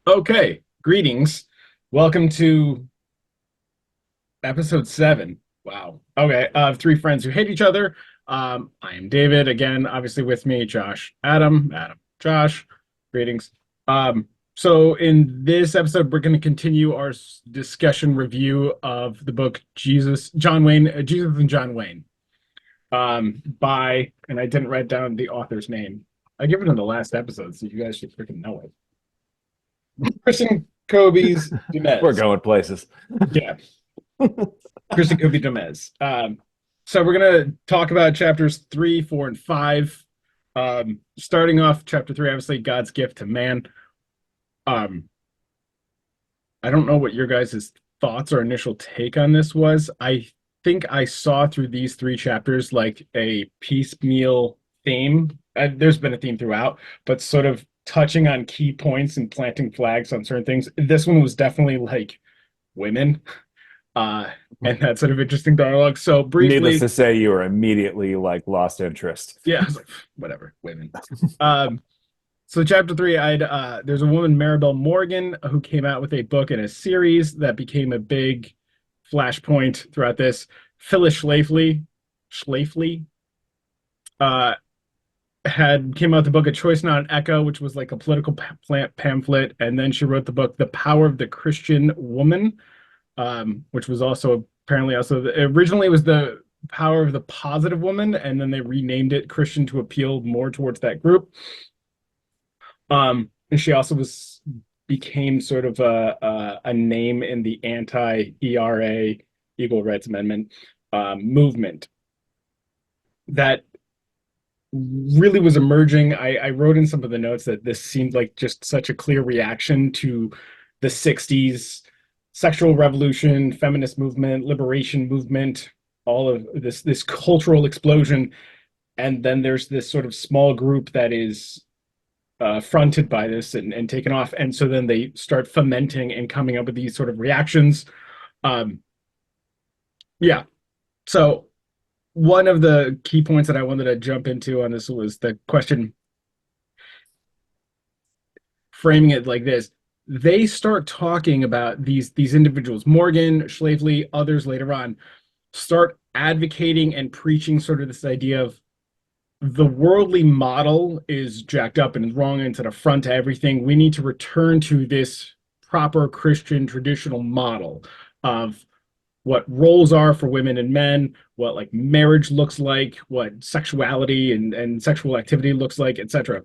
Okay, greetings. Welcome to episode 7. Wow. Okay, of Three Friends Who Hate Each Other. I am David. Again, obviously with me, Josh, Adam, Josh. Greetings. So in this episode, we're going to continue our discussion review of the book Jesus and John Wayne, and I didn't write down the author's name. I give it in the last episode, so you guys should freaking know it. Christian Kobe's We're Dumez. going places. Yeah, Christian Kobe Dumez. So we're gonna talk about chapters 3, 4, and 5. Starting off chapter 3, obviously God's gift to man. Um, I don't know what your guys' thoughts or initial take on this was. I think I saw through these 3 chapters like a piecemeal theme. There's been a theme throughout, but sort of touching on key points and planting flags on certain things. This one was definitely like women, uh, and that sort of interesting dialogue. So Needless briefly, to say, you were immediately like lost interest. yeah, I was like, whatever, women. Um, so chapter 3, I'd there's a woman, Maribel Morgan, who came out with a book and a series that became a big flashpoint throughout this. Phyllis Schlafly, uh, had came out with the book A Choice Not an Echo, which was like a political pamphlet, and then she wrote the book The Power of the Christian Woman, which was also apparently originally it was The Power of the Positive Woman, and then they renamed it Christian to appeal more towards that group. And she also became sort of a name in the anti-ERA Equal Rights Amendment movement that really was emerging. I wrote in some of the notes that this seemed like just such a clear reaction to the 60s sexual revolution, feminist movement, liberation movement, all of this cultural explosion. And then there's this sort of small group that is fronted by this and taken off. And so then they start fomenting and coming up with these sort of reactions. Um, yeah. So one of the key points that I wanted to jump into on this was the question, framing it like this. They start talking about these individuals, Morgan, Schlafly, others later on, start advocating and preaching sort of this idea of the worldly model is jacked up and is wrong and to the front to everything. We need to return to this proper Christian traditional model of what roles are for women and men, what like marriage looks like, what sexuality and sexual activity looks like, etc.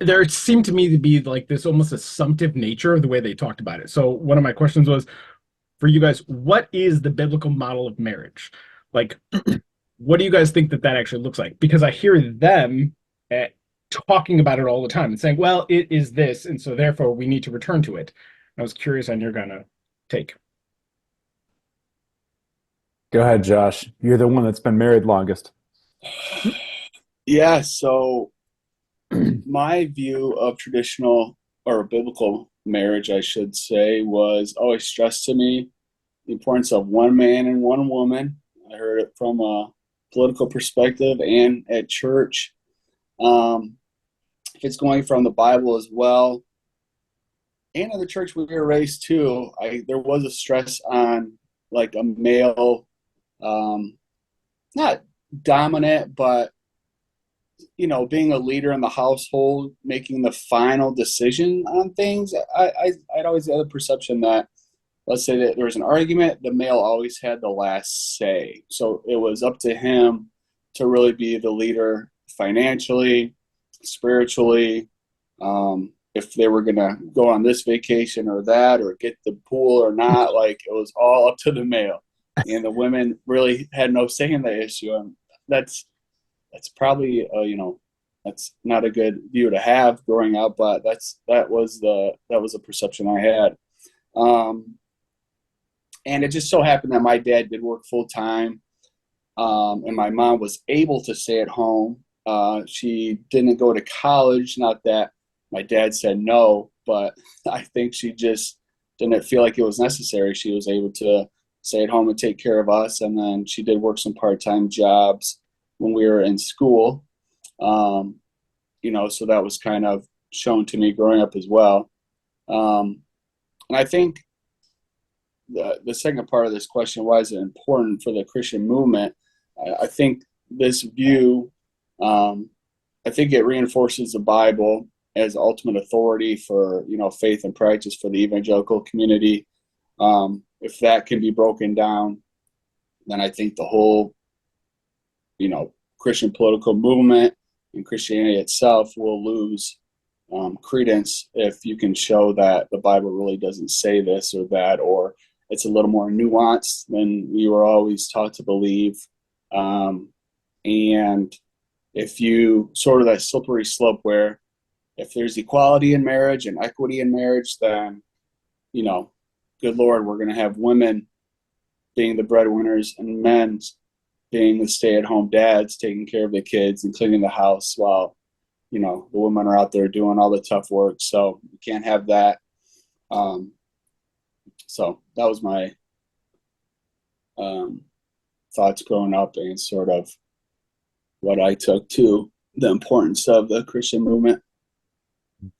There seemed to me to be like this almost assumptive nature of the way they talked about it. So one of my questions was for you guys, what is the biblical model of marriage? Like, what do you guys think that that actually looks like? Because I hear them talking about it all the time and saying, well, it is this, and so therefore we need to return to it. I was curious on your gonna take. Go ahead, Josh. You're the one that's been married longest. Yeah, so my view of traditional or biblical marriage, I should say, was always stressed to me the importance of one man and one woman. I heard it from a political perspective and at church. Um, if it's going from the Bible as well, and in the church we were raised too, there was a stress on like a male, not dominant, but being a leader in the household, making the final decision on things. I'd always had the perception that, let's say that there was an argument, the male always had the last say. So it was up to him to really be the leader financially, spiritually, if they were going to go on this vacation or that, or get the pool or not, like it was all up to the male. And the women really had no say in the issue. And that's probably that's not a good view to have growing up, but that was the perception I had. And it just so happened that my dad did work full time, and my mom was able to stay at home. She didn't go to college, not that my dad said no, but I think she just didn't feel like it was necessary. She was able to stay at home and take care of us, and then she did work some part-time jobs when we were in school. So that was kind of shown to me growing up as well. And I think the second part of this question, why is it important for the Christian movement? I think this view, I think it reinforces the Bible as ultimate authority for faith and practice for the evangelical community. If that can be broken down, then I think the whole Christian political movement and Christianity itself will lose credence if you can show that the Bible really doesn't say this or that, or it's a little more nuanced than we were always taught to believe. And if you sort of that slippery slope where if there's equality in marriage and equity in marriage, then, good Lord, we're going to have women being the breadwinners and men being the stay-at-home dads, taking care of the kids and cleaning the house while, the women are out there doing all the tough work. So you can't have that. So that was my thoughts growing up and sort of what I took to the importance of the Christian movement.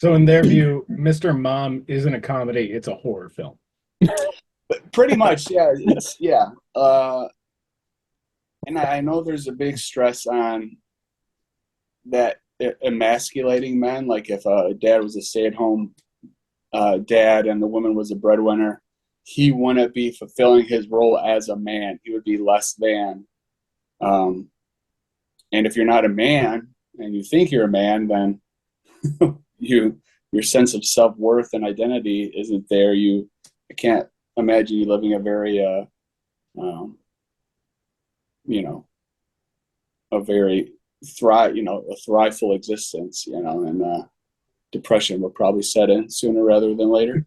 So in their view, Mr. Mom isn't a comedy, it's a horror film. But pretty much, yeah. And I know there's a big stress on that emasculating men. Like if a dad was a stay-at-home dad and the woman was a breadwinner, he wouldn't be fulfilling his role as a man. He would be less than. And if you're not a man and you think you're a man, then your sense of self-worth and identity isn't there. I can't imagine you living a very a very a thriveful existence, and depression will probably set in sooner rather than later.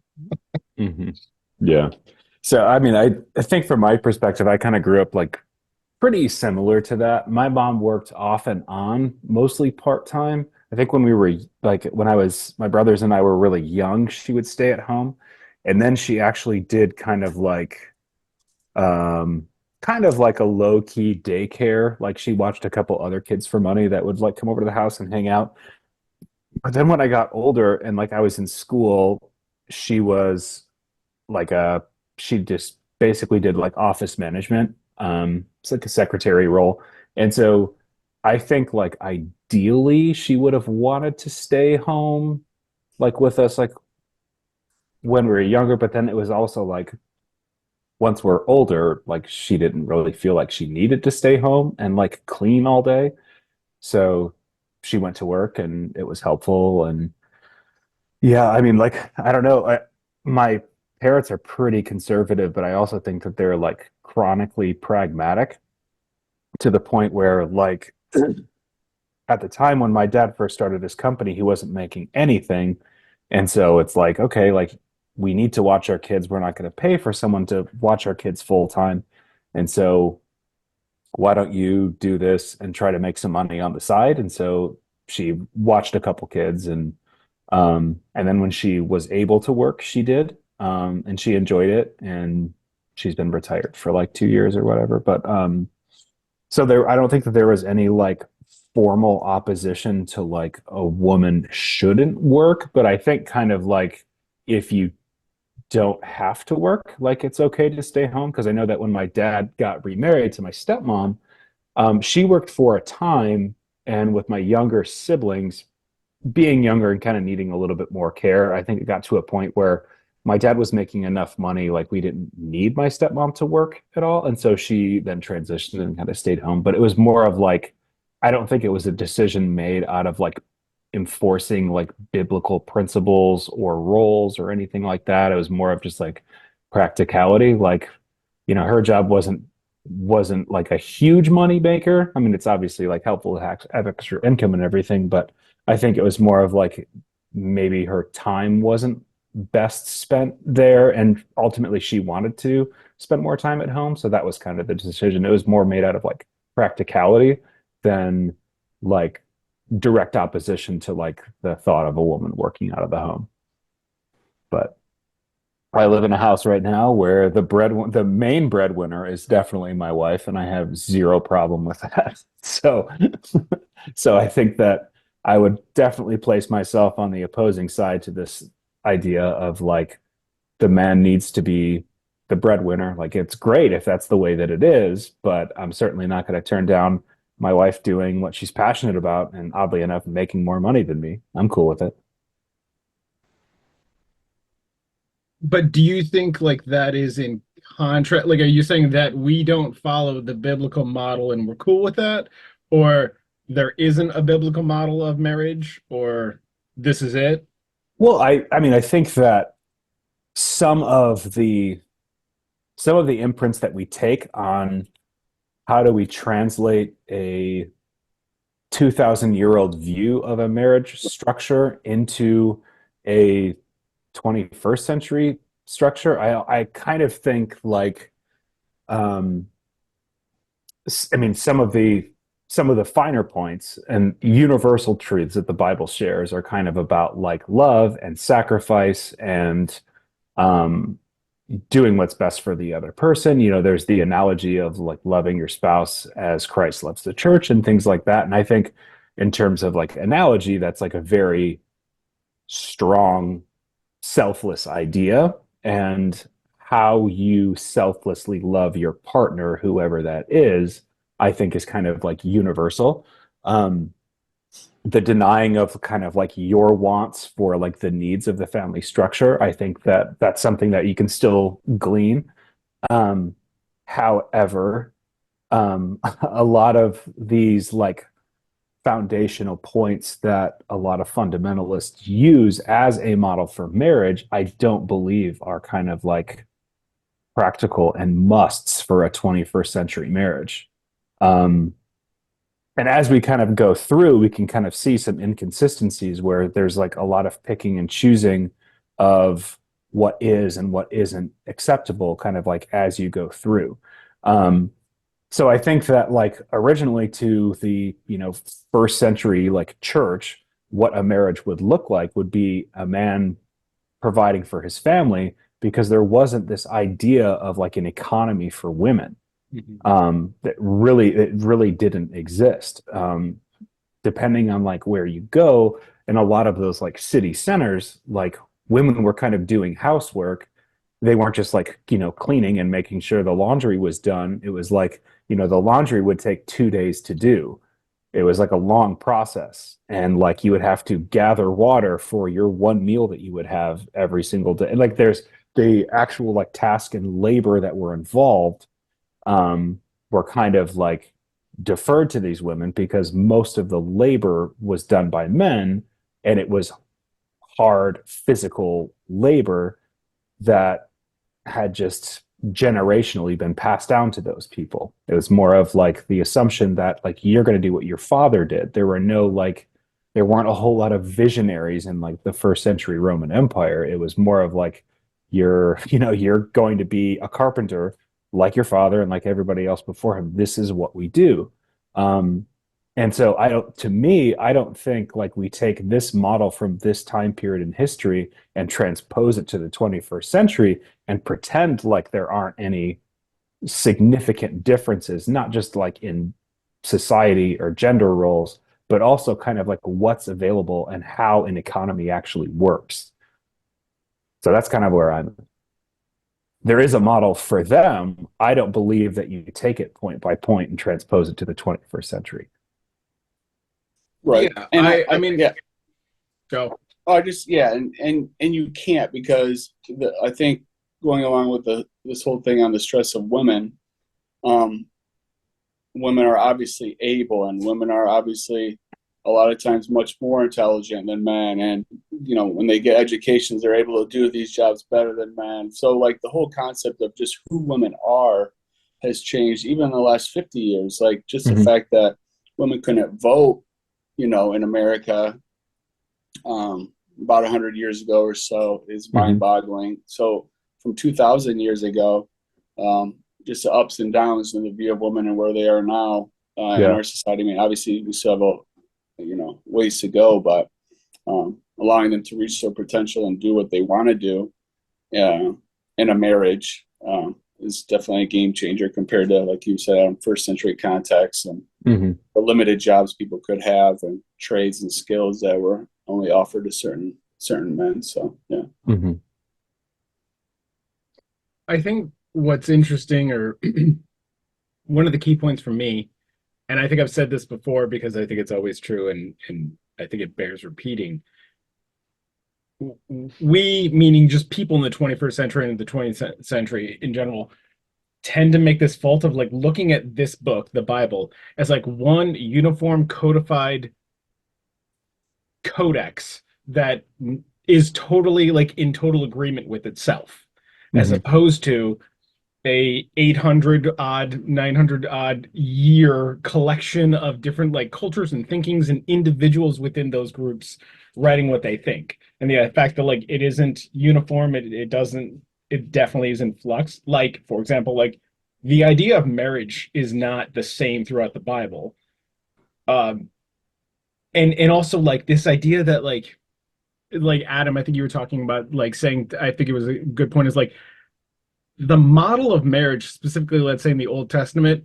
Mm-hmm. Yeah. So, I mean, I think from my perspective, I kind of grew up like pretty similar to that. My mom worked off and on, mostly part-time. I think when we were like, my brothers and I were really young, she would stay at home. And then she actually did kind of like a low-key daycare. Like she watched a couple other kids for money that would like come over to the house and hang out. But then when I got older and like I was in school, she was like she just basically did like office management. It's like a secretary role. And so I think like ideally she would have wanted to stay home like with us like when we were younger, but then it was also like once we're older, like she didn't really feel like she needed to stay home and like clean all day. So she went to work and it was helpful. And yeah, I mean, like, I don't know. My parents are pretty conservative, but I also think that they're like chronically pragmatic to the point where, like, at the time when my dad first started his company, he wasn't making anything. And so it's like, okay, like, we need to watch our kids. We're not going to pay for someone to watch our kids full time. And so why don't you do this and try to make some money on the side? And so she watched a couple kids and then when she was able to work, she did. And she enjoyed it and she's been retired for like 2 years or whatever. But so I don't think that there was any like formal opposition to like a woman shouldn't work, but I think kind of like if you don't have to work, like it's okay to stay home. Because I know that when my dad got remarried to my stepmom, she worked for a time, and with my younger siblings being younger and kind of needing a little bit more care, I think it got to a point where my dad was making enough money, like we didn't need my stepmom to work at all. And so she then transitioned and kind of stayed home. But it was more of like, I don't think it was a decision made out of like enforcing like biblical principles or roles or anything like that. It was more of just like practicality. Like, her job wasn't like a huge money maker. I mean, it's obviously like helpful to have extra income and everything, but I think it was more of like maybe her time wasn't best spent there, and ultimately she wanted to spend more time at home. So that was kind of the decision. It was more made out of like practicality than like direct opposition to like the thought of a woman working out of the home. But I live in a house right now where the main breadwinner is definitely my wife, and I have zero problem with that. So, so I think that I would definitely place myself on the opposing side to this idea of like the man needs to be the breadwinner. Like it's great if that's the way that it is, but I'm certainly not going to turn down my wife doing what she's passionate about and oddly enough making more money than me. I'm cool with it. But do you think like that is in contrast? Like, are you saying that we don't follow the biblical model and we're cool with that? Or there isn't a biblical model of marriage? Or this is it? Well, I mean I think that some of the some of the imprints that we take on how do we translate a 2,000-year-old view of a marriage structure into a 21st century structure. I kind of think like um I mean some of the finer points and universal truths that the Bible shares are kind of about like love and sacrifice and um doing what's best for the other person. You know, there's the analogy of like loving your spouse as Christ loves the church and things like that. And I think in terms of like analogy, that's like a very strong, selfless idea. And how you selflessly love your partner, whoever that is, I think is kind of like universal. Um, the denying of kind of like your wants for like the needs of the family structure, I think that that's something that you can still glean. um, However, a lot of these like foundational points that a lot of fundamentalists use as a model for marriage, I don't believe are kind of like practical and musts for a 21st century marriage. Um, and as we kind of go through, we can kind of see some inconsistencies where there's like a lot of picking and choosing of what is and what isn't acceptable, kind of like as you go through. Um, so I think that like originally to the, you know, first century like church, what a marriage would look like would be a man providing for his family because there wasn't this idea of like an economy for women. Mhm. That really it really didn't exist. Depending on like where you go, in a lot of those like city centers, like women were kind of doing housework. They weren't just like, you know, cleaning and making sure the laundry was done. It was like, you know, the laundry would take 2 days to do. It was like a long process. And like you would have to gather water for your one meal that you would have every single day. And like there's the actual like task and labor that were involved were kind of like deferred to these women because most of the labor was done by men and it was hard physical labor that had just generationally been passed down to those people. It was more of like the assumption that like you're going to do what your father did. There were no like there weren't a whole lot of visionaries in like the first century Roman Empire. It was more of like you're, you know, you're going to be a carpenter like your father and like everybody else before him. This is what we do. Um, and so I don't, to me, I don't think like we take this model from this time period in history and transpose it to the 21st century and pretend like there aren't any significant differences, not just like in society or gender roles, but also kind of like what's available and how an economy actually works. So that's kind of where I'm. There is a model for them. I don't believe that you take it point by point and transpose it to the 21st century. Right. Yeah, And I mean, yeah, go. I just, yeah, and you can't because I think going along with this whole thing on the stress of women, um, women are obviously able and women are obviously a lot of times much more intelligent than men. And, you know, when they get educations, they're able to do these jobs better than men. So, like, the whole concept of just who women are has changed even in the last 50 years. Like, just the Mhm. fact that women couldn't vote, you know, in America about 100 years ago or so is mind Mhm. boggling. So, from 2,000 years ago, um, just the ups and downs in the view of women and where they are now in Yeah. our society. I mean, obviously, we still have ways to go, but allowing them to reach their potential and do what they want to do in a marriage is definitely a game changer compared to, like you said, first century context and Hmm. the limited jobs people could have and trades and skills that were only offered to certain men. So yeah. Hmm. I think what's interesting, or one of the key points for me, and I think I've said this before because I think it's always true, and I think it bears repeating. We, meaning just people in the 21st century and the 20th century in general, tend to make this fault of like looking at this book, the Bible, as like one uniform codified codex that is totally like in total agreement with itself, as Hmm. opposed to a 800 odd 900 odd year collection of different like cultures and thinkings and individuals within those groups writing what they think. And the fact that like it isn't uniform, it doesn't, it definitely is in flux. Like for example, like the idea of marriage is not the same throughout the Bible. um and also like this idea that like Adam, I think you were talking about like saying, I think it was a good point, is like the model of marriage, specifically, let's say in the Old Testament,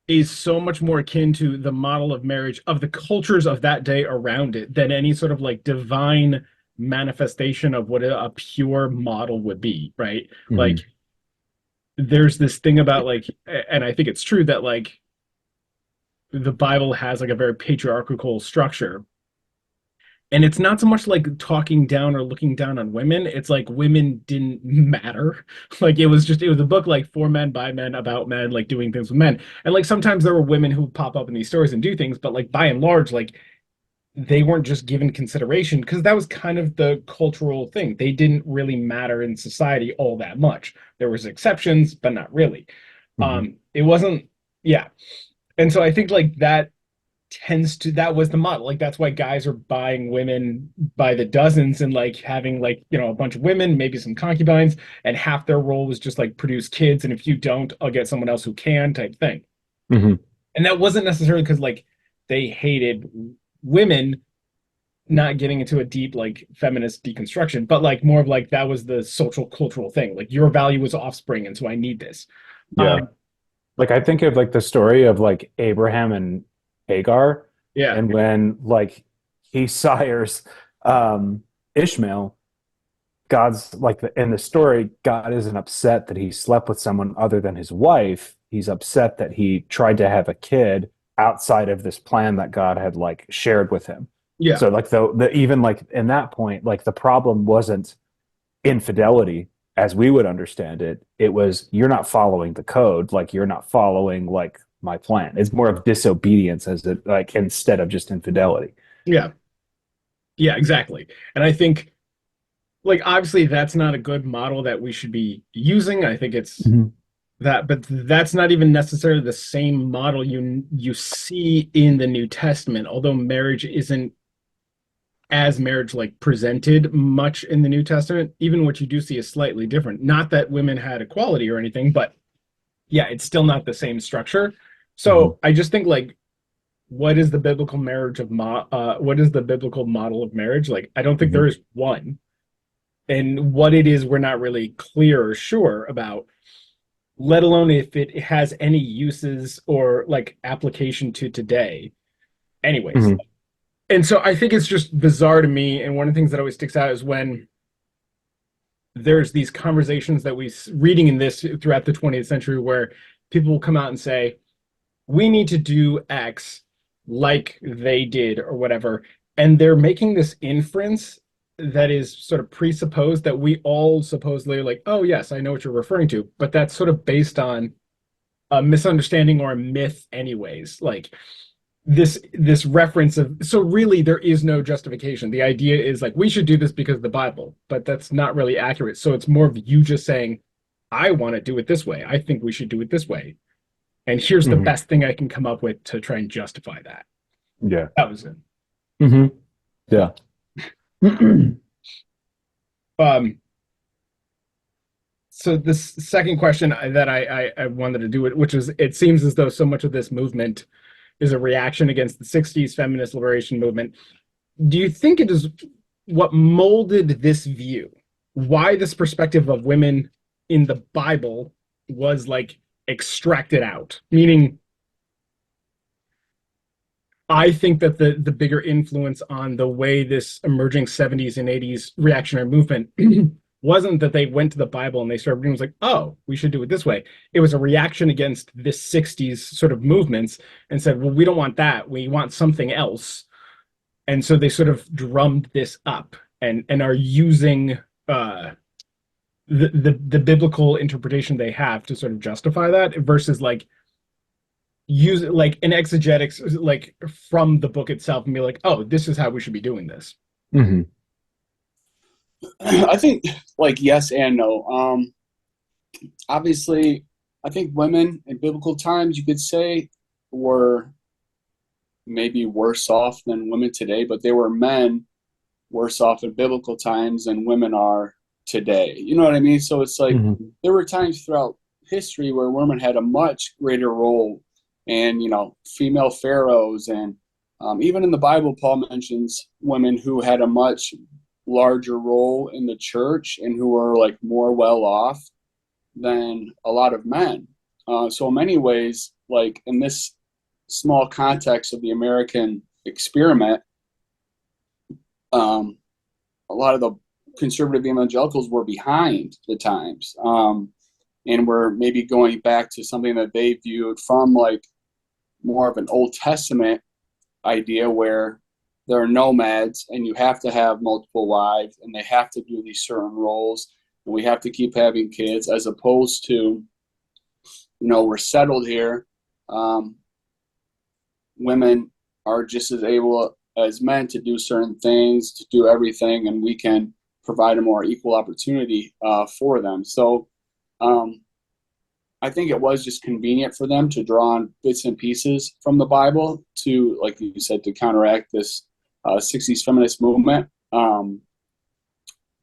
is so much more akin to the model of marriage of the cultures of that day around it than any sort of like divine manifestation of what a pure model would be, right? Like Hmm. there's this thing about like, and I think it's true that like the Bible has like a very patriarchal structure. And it's not so much like talking down or looking down on women. It's like women didn't matter. Like it was a book like for men, by men, about men, like doing things with men. And like sometimes there were women who pop up in these stories and do things, but like by and large, like they weren't just given consideration because that was kind of the cultural thing. They didn't really matter in society all that much. There was exceptions, but not really. Hmm. It wasn't, yeah. And so I think like that was the model. Like that's why guys are buying women by the dozens and like having like, you know, a bunch of women, maybe some concubines, and half their role was just like produce kids, and if you don't, I'll get someone else who can, type thing. Hmm. And that wasn't necessarily because like they hated women, not getting into a deep like feminist deconstruction, but like more of like that was the social cultural thing. Like your value was offspring, and so I need this. Yeah. um Like I think of like the story of like Abraham and Hagar, yeah, and when like he sires um Ishmael, God's like in the story, God isn't upset that he slept with someone other than his wife. He's upset that he tried to have a kid outside of this plan that God had like shared with him. yeah, So like the even like in that point, like the problem wasn't infidelity as we would understand it. It was you're not following the code, like you're not following like my plan. It's more of disobedience as it like instead of just infidelity. yeah, yeah, exactly. And I think like obviously that's not a good model that we should be using. I think it's Mhm. that, but that's not even necessarily the same model you see in the New Testament, although marriage isn't as marriage like presented much in the New Testament. Even what you do see is slightly different. Not that women had equality or anything, but yeah, it's still not the same structure. Mhm. So I just think like what is the biblical marriage of what is the biblical model of marriage? Like I don't think there Mhm. is one. And what it is we're not really clear or sure about, let alone if it has any uses or like application to today. Anyways, Mhm. and so I think it's just bizarre to me, and one of the things that always sticks out is when there's these conversations that we reading in this throughout the 20th century where people will come out and say we need to do X like they did or whatever. And they're making this inference that is sort of presupposed that we all supposedly are like, oh, yes, I know what you're referring to. But that's sort of based on a misunderstanding or a myth, anyways. Like this reference of, so really there is no justification. The idea is like we should do this because of the Bible, but that's not really accurate. So it's more of you just saying, I want to do it this way. I think we should do it this way, and here's the Mhm. best thing I can come up with to try and justify that. Yeah. That was it. Mhm. Yeah. Um, so this second question that I wanted to do it, which is, it seems as though so much of this movement is a reaction against the 60s feminist liberation movement. Do you think it is what molded this view? Why this perspective of women in the Bible was like extracted out. Meaning, I think that the bigger influence on the way this emerging 70s and 80s reactionary movement wasn't that they went to the Bible and they started reading, was like, oh, we should do it this way. It was a reaction against this 60s sort of movements and said, well, we don't want that. We want something else. And so they sort of drummed this up and are using the biblical interpretation they have to sort of justify that versus like use it like an exegetics like from the book itself and be like, oh, this is how we should be doing this. Mm-hmm. I think like yes and no. Obviously, I think women in biblical times, you could say, were maybe worse off than women today, but they were men worse off in biblical times than women are today. You know what I mean? So it's like Mm-hmm. there were times throughout history where women had a much greater role, and female pharaohs, and even in the Bible, Paul mentions women who had a much larger role in the church and who were like more well off than a lot of men. So in many ways, like in this small context of the American experiment, a lot of the conservative evangelicals were behind the times, and were maybe going back to something that they viewed from like more of an Old Testament idea where there are nomads and you have to have multiple wives and they have to do these certain roles and we have to keep having kids, as opposed to, we're settled here. Women are just as able as men to do certain things, to do everything, and we can provide a more equal opportunity for them. So I think it was just convenient for them to draw on bits and pieces from the Bible to, like you said, to counteract this 60s feminist movement. And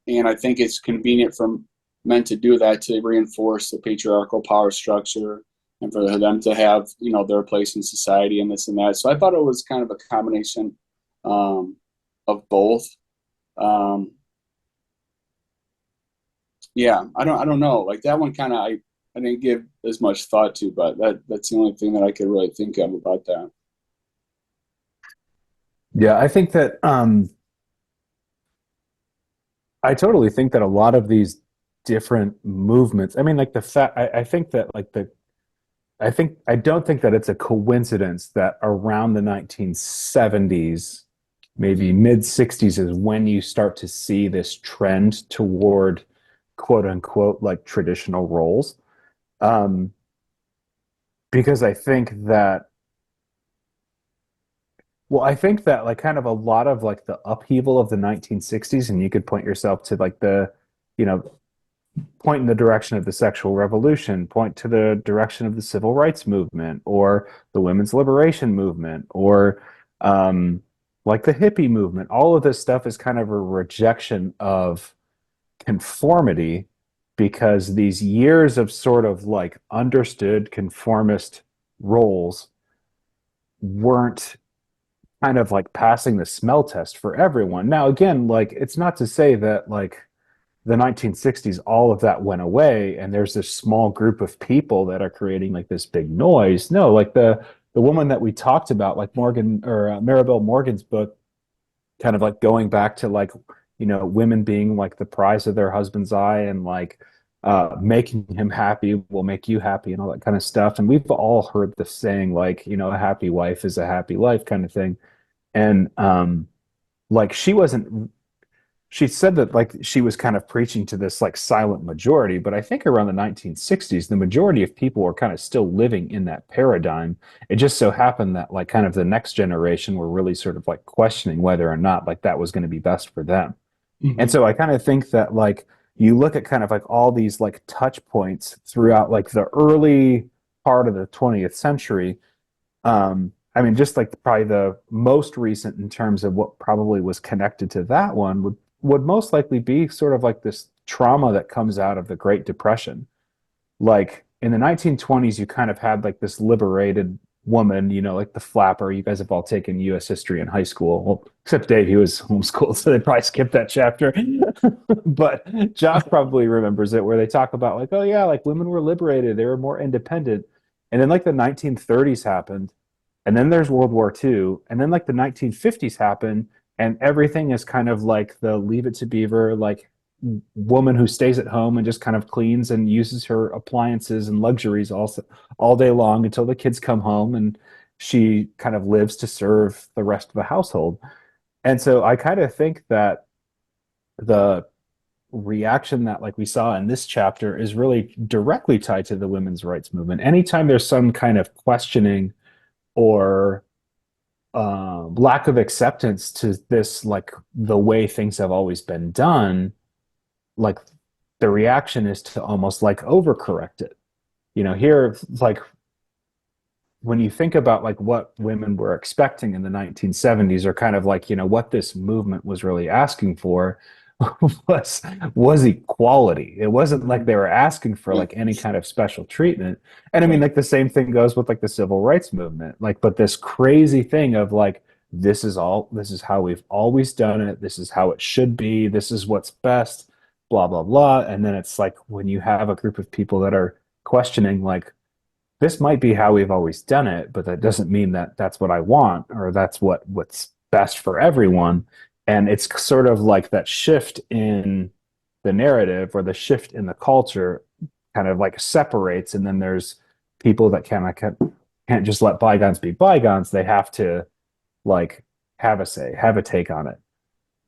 I think it's convenient for men to do that, to reinforce the patriarchal power structure and for them to have, their place in society and this and that. So I thought it was kind of a combination of both. Yeah, I don't know. Like that one kind of, I didn't give as much thought to, but that's the only thing that I could really think of about that. Yeah, I think that I totally think that a lot of these different movements, I mean, like the fact, I think that like I don't think that it's a coincidence that around the 1970s, maybe mid 60s, is when you start to see this trend toward quote unquote like traditional roles. Um, because I think that, well, I think that like kind of a lot of like the upheaval of the 1960s, and you could point yourself to like you know, point in the direction of the sexual revolution, point to the direction of the civil rights movement or the women's liberation movement or like the hippie movement. All of this stuff is kind of a rejection of conformity because these years of sort of like understood conformist roles weren't kind of like passing the smell test for everyone. Now, again, like it's not to say that like the 1960s, all of that went away and there's this small group of people that are creating like this big noise. No, like the woman that we talked about, like Morgan or Maribel Morgan's book, kind of like going back to like, women being like the prize of their husband's eye and like making him happy will make you happy and all that kind of stuff. And we've all heard the saying like, a happy wife is a happy life kind of thing. And like she said that like she was kind of preaching to this like silent majority, but I think around the 1960s, the majority of people were kind of still living in that paradigm. It just so happened that like kind of the next generation were really sort of like questioning whether or not like that was going to be best for them. And Mm-hmm. so I kind of think that like you look at kind of like all these like touch points throughout like the early part of the 20th century. I mean, just like probably the most recent in terms of what probably was connected to that one would most likely be sort of like this trauma that comes out of the Great Depression. Like in the 1920s, you kind of had like this liberated woman, like the flapper. You guys have all taken U.S. history in high school. Well, except Dave, he was homeschooled, so they probably skipped that chapter. But Josh probably remembers it, where they talk about like, oh yeah, like women were liberated, they were more independent. And then like the 1930s happened, and then there's World War II, and then like the 1950s happened, and everything is kind of like the Leave It to Beaver, like woman who stays at home and just kind of cleans and uses her appliances and luxuries all day long until the kids come home, and she kind of lives to serve the rest of the household. And so I kind of think that the reaction that like we saw in this chapter is really directly tied to the women's rights movement. Anytime there's some kind of questioning or lack of acceptance to this, like the way things have always been done, like the reaction is to almost like overcorrect it. Here, like when you think about like what women were expecting in the 1970s, or kind of like, what this movement was really asking for, was was equality. It wasn't like they were asking for like any kind of special treatment. And I mean, Right. like the same thing goes with like the civil rights movement. Like, but this crazy thing of like, this is how we've always done it. This is how it should be. This is what's best, blah, blah, blah. And then it's like when you have a group of people that are questioning, like, this might be how we've always done it, but that doesn't mean that that's what I want, or that's what's best for everyone. And it's sort of like that shift in the narrative or the shift in the culture kind of like separates. And then there's people that can't just let bygones be bygones. They have to like have a say, have a take on it.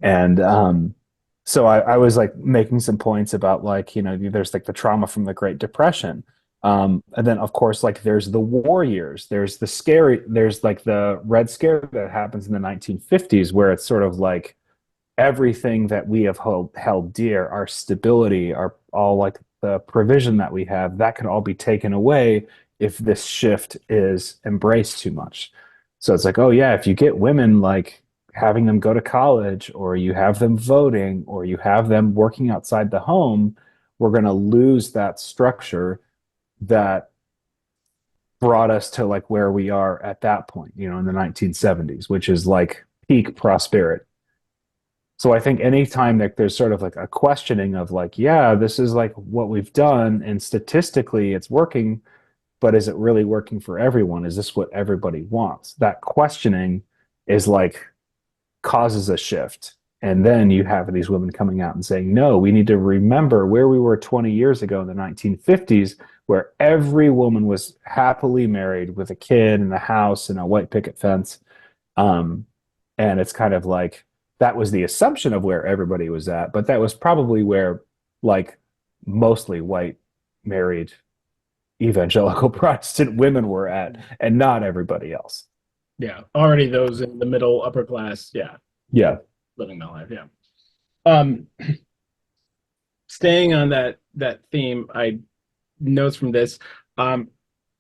And so I was like making some points about like, there's like the trauma from the Great Depression. And then of course, like there's the war years, there's like the Red Scare that happens in the 1950s, where it's sort of like everything that we have held dear, our stability, our all like the provision that we have, that can all be taken away if this shift is embraced too much. So it's like, oh yeah, if you get women like having them go to college, or you have them voting, or you have them working outside the home, we're going to lose that structure that brought us to like where we are at that point, in the 1970s, which is like peak prosperity. So I think anytime that there's sort of like a questioning of like, yeah, this is like what we've done, and statistically it's working, but is it really working for everyone? Is this what everybody wants? That questioning is like causes a shift. And then you have these women coming out and saying, no, we need to remember where we were 20 years ago in the 1950s, where every woman was happily married with a kid and a house and a white picket fence. Um, and it's kind of like that was the assumption of where everybody was at, but that was probably where like mostly white married evangelical Protestant women were at, and not everybody else. Yeah, already those in the middle upper class, yeah, Yeah. living that life, yeah. Um, Staying on that theme, I notes from this, um,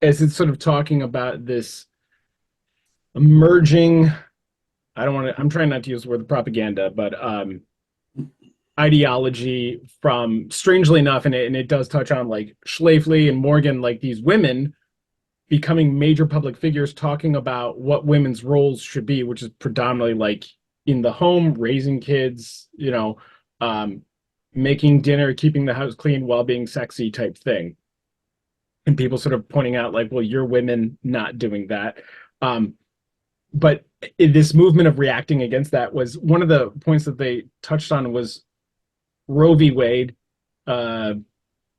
as it's sort of talking about this emerging, I don't want to, I'm trying not to use the word propaganda, but ideology from, strangely enough, and it does touch on like Schlafly and Morgan, like these women becoming major public figures talking about what women's roles should be, which is predominantly like in the home, raising kids, um, making dinner, keeping the house clean while being sexy type thing. And people sort of pointing out like, well, you're women not doing that. Um, but this movement of reacting against that was one of the points that they touched on was Roe v. Wade, uh,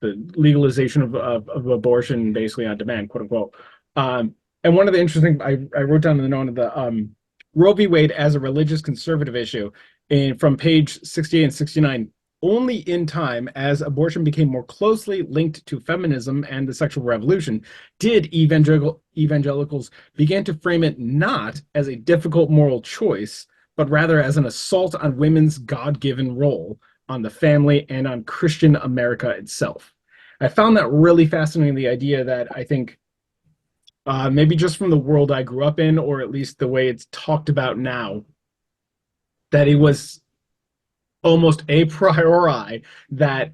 the legalization of abortion basically on demand, quote unquote. And one of the interesting, I wrote down in the note of the Roe v. Wade as a religious conservative issue, and from page 68 and 69, only in time as abortion became more closely linked to feminism and the sexual revolution did evangelicals begin to frame it not as a difficult moral choice, but rather as an assault on women's God-given role, on the family, and on Christian America itself. I found that really fascinating, the idea that I think maybe just from the world I grew up in, or at least the way it's talked about now, that it was almost a priori that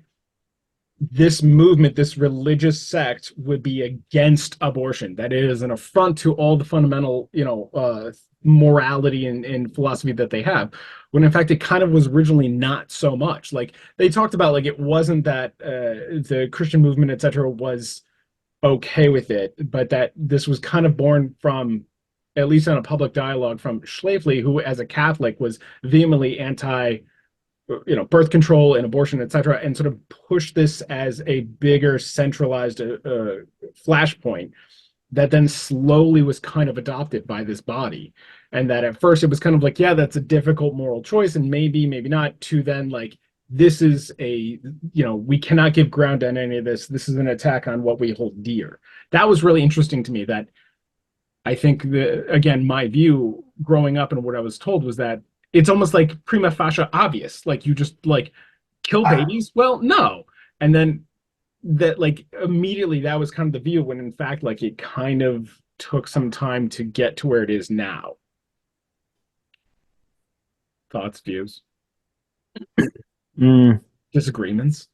this movement, this religious sect would be against abortion. That it is an affront to all the fundamental, morality and philosophy that they have. When in fact, it kind of was originally not so much. Like they talked about, like it wasn't that the Christian movement, etc., was okay with it, but that this was kind of born from, at least on a public dialogue, from Schläfli, who, as a Catholic, was vehemently anti birth control and abortion, etc., and sort of push this as a bigger centralized flashpoint that then slowly was kind of adopted by this body. And that at first it was kind of like, yeah, that's a difficult moral choice, and maybe not, to then like, this is a, we cannot give ground on any of this. This is an attack on what we hold dear. That was really interesting to me. That I think that, again, my view growing up and what I was told was that it's almost like prima facie obvious. Like you just like kill babies. Well, no. And then that like immediately that was kind of the view, when in fact like it kind of took some time to get to where it is now. Thoughts, views, Mm, disagreements.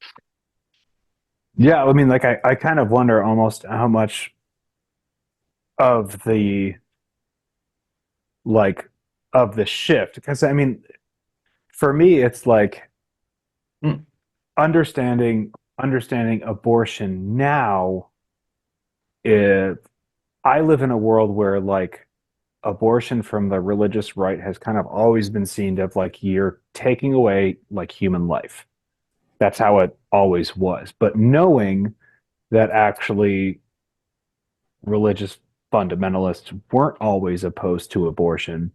yeah, I mean, like I kind of wonder almost how much of the like of the shift, because I mean, for me, it's like Mm, understanding abortion now. If I live in a world where like abortion from the religious right has kind of always been seen of like you're taking away like human life. That's how it always was. But knowing that actually religious fundamentalists weren't always opposed to abortion,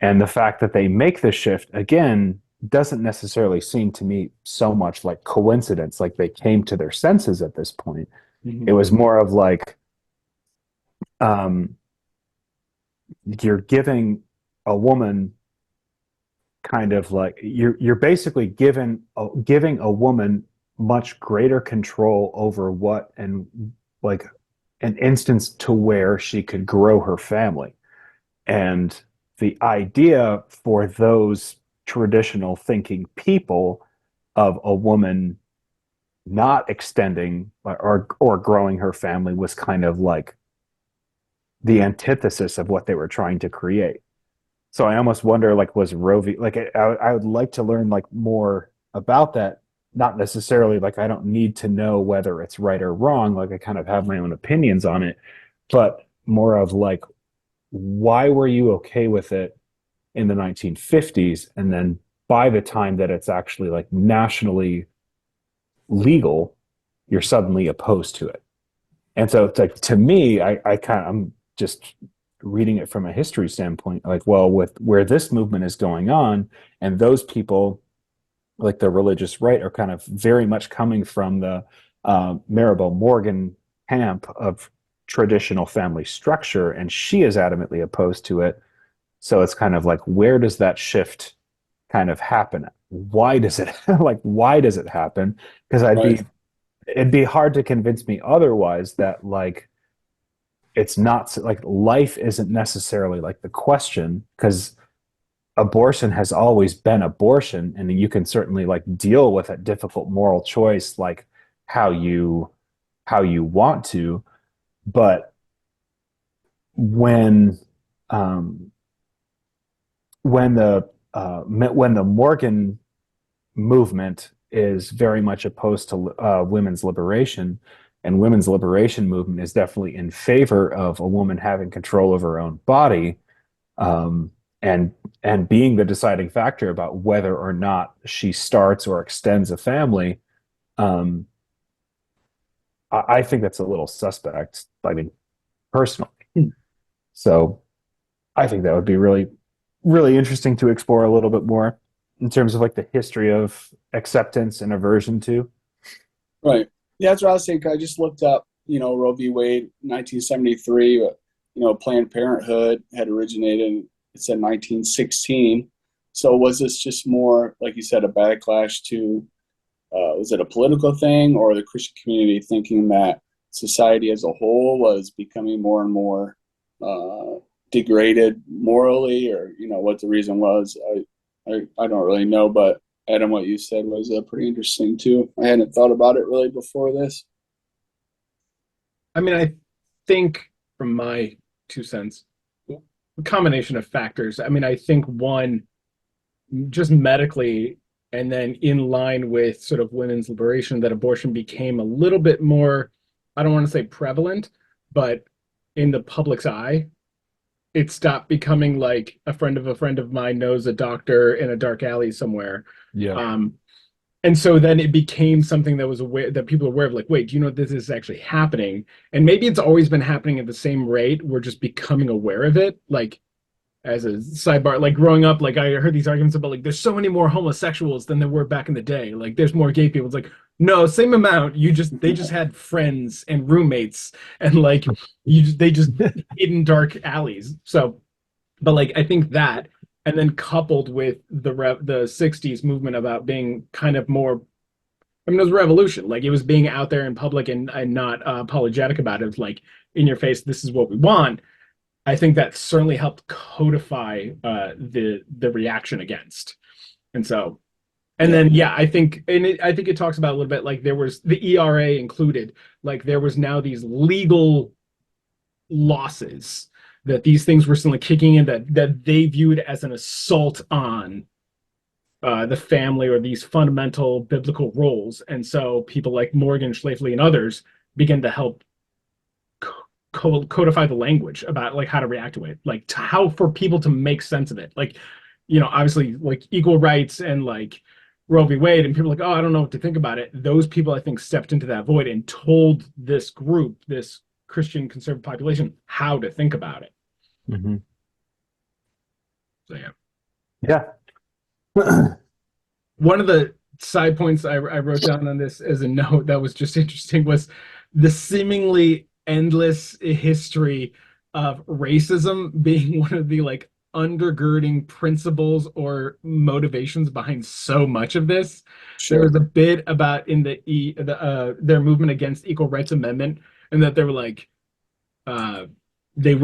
and the fact that they make the shift again doesn't necessarily seem to me so much like coincidence, like they came to their senses at this point. It mhm. was more of like, um, you're giving a woman kind of like you're basically giving a woman much greater control over what and like an instance to where she could grow her family. And the idea for those traditional thinking people of a woman not extending or growing her family was kind of like the antithesis of what they were trying to create. So I almost wonder, like, was Roe v. Like, I would like to learn like more about that. Not necessarily like I don't need to know whether it's right or wrong. Like I kind of have my own opinions on it, but more of like, why were you okay with it in the 1950s, and then by the time that it's actually like nationally legal, you're suddenly opposed to it. And so it's like to me, I'm just reading it from a history standpoint, like, well, with where this movement is going on, and those people, like the religious right, are kind of very much coming from the Maribel Morgan camp of traditional family structure, and she is adamantly opposed to it. So it's kind of like, where does that shift kind of happen? Why does it like why does it happen? Because Right. it'd be hard to convince me otherwise that like it's not like life isn't necessarily like the question, because abortion has always been abortion, and you can certainly like deal with a difficult moral choice like how you want to. But when um when the Morgan movement is very much opposed to women's liberation, and women's liberation movement is definitely in favor of a woman having control of her own body, um, and being the deciding factor about whether or not she starts or extends a family. um, I think that's a little suspect, I mean, personally. So I think that would be really, really interesting to explore a little bit more in terms of like the history of acceptance and aversion to. Right. Yeah, that's what I was saying. 'Cause I just looked up, Roe v. Wade, 1973. Planned Parenthood had originated. It said 1916. So was this just more, like you said, a backlash to, was it a political thing, or the Christian community thinking that society as a whole was becoming more and more degraded morally, or what the reason was? I don't really know, but Adam, what you said was pretty interesting too. I hadn't thought about it really before this. I mean, I think from my 2 cents, a combination of factors. I mean, I think one, just medically, and then in line with sort of women's liberation, that abortion became a little bit more, I don't want to say prevalent, but in the public's eye, it stopped becoming like a friend of mine knows a doctor in a dark alley somewhere. Yeah. Um, and so then it became something that was aware that people are aware of, like, wait, do you know this is actually happening? And maybe it's always been happening at the same rate. We're just becoming aware of it. Like, as a sidebar, like growing up, like I heard these arguments about like there's so many more homosexuals than there were back in the day. Like there's more gay people. It's like, no, same amount. They just had friends and roommates and like they just hid in dark alleys. So, but like I think that, and then coupled with the 60s movement about being kind of more, I mean, it was a revolution. Like it was being out there in public and not apologetic about it. It was like in your face, this is what we want. I think that certainly helped codify the reaction against. And so, and Yeah. then yeah, I think it talks about a little bit like there was the ERA included, like there was now these legal losses that these things were still kicking in that they viewed as an assault on the family or these fundamental biblical roles. And so people like Morgan, Schlafly, and others begin to help codify the language about like how to react to it, like to how for people to make sense of it. Like, you know, obviously like equal rights and like Roe v. Wade, and people are like, oh, I don't know what to think about it. Those people, I think, stepped into that void and told this group, this Christian conservative population, how to think about it. Mm-hmm. So yeah. Yeah. One of the side points I wrote down on this as a note that was just interesting was the seemingly endless history of racism being one of the like undergirding principles or motivations behind so much of this. There Sure. was a bit about in their movement against Equal Rights Amendment, and that they were like uh, they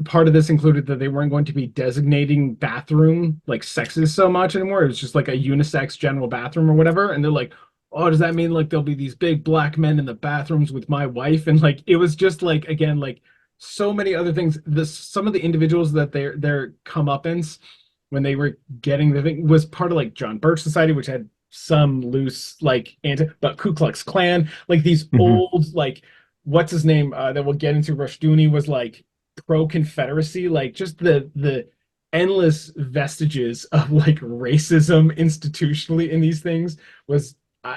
part of this included that they weren't going to be designating bathroom like sexes so much anymore. It was just like a unisex general bathroom or whatever. And they're like, oh, does that mean like there'll be these big black men in the bathrooms with my wife? And like it was just like again like so many other things. Some of the individuals that their comeuppance when they were getting the thing was part of like John Birch Society, which had some loose like but Ku Klux Klan, like these Mm-hmm. old like what's his name that we'll get into. Rushduni was like pro Confederacy, like just the endless vestiges of like racism institutionally in these things was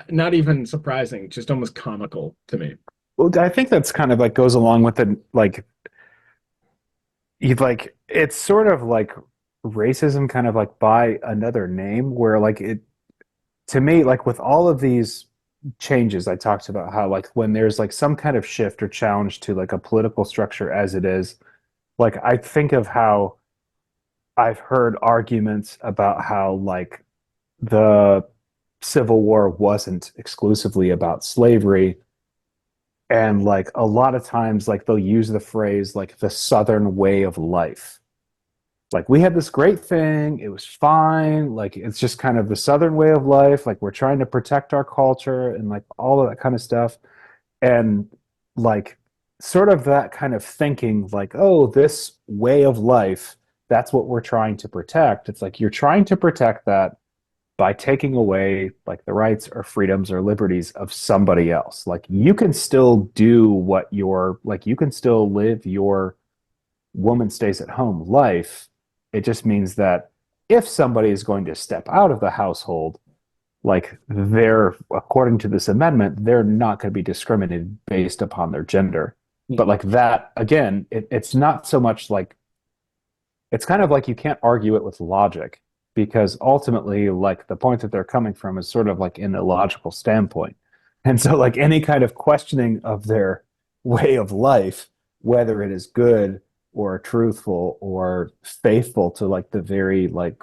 not even surprising, just almost comical to me. Well, I think that's kind of like goes along with the like you like it's sort of like racism kind of like by another name where like it to me like with all of these changes I talked about how like when there's like some kind of shift or challenge to like a political structure as it is, like I think of how I've heard arguments about how like the Civil War wasn't exclusively about slavery. And like a lot of times, like they'll use the phrase like the Southern way of life. Like we had this great thing, it was fine. Like it's just kind of the Southern way of life. Like we're trying to protect our culture and like all of that kind of stuff. And like sort of that kind of thinking, like, oh, this way of life, that's what we're trying to protect. It's like you're trying to protect that by taking away like the rights or freedoms or liberties of somebody else. Like you can still do what your like you can still live your woman stays at home life. It just means that if somebody is going to step out of the household, like they're according to this amendment, they're not going to be discriminated based upon their gender. But Mhm. like that again, it's not so much like it's kind of like you can't argue it with logic because ultimately like the point that they're coming from is sort of like an illogical standpoint. And so like any kind of questioning of their way of life, whether it is good or truthful or faithful to like the very like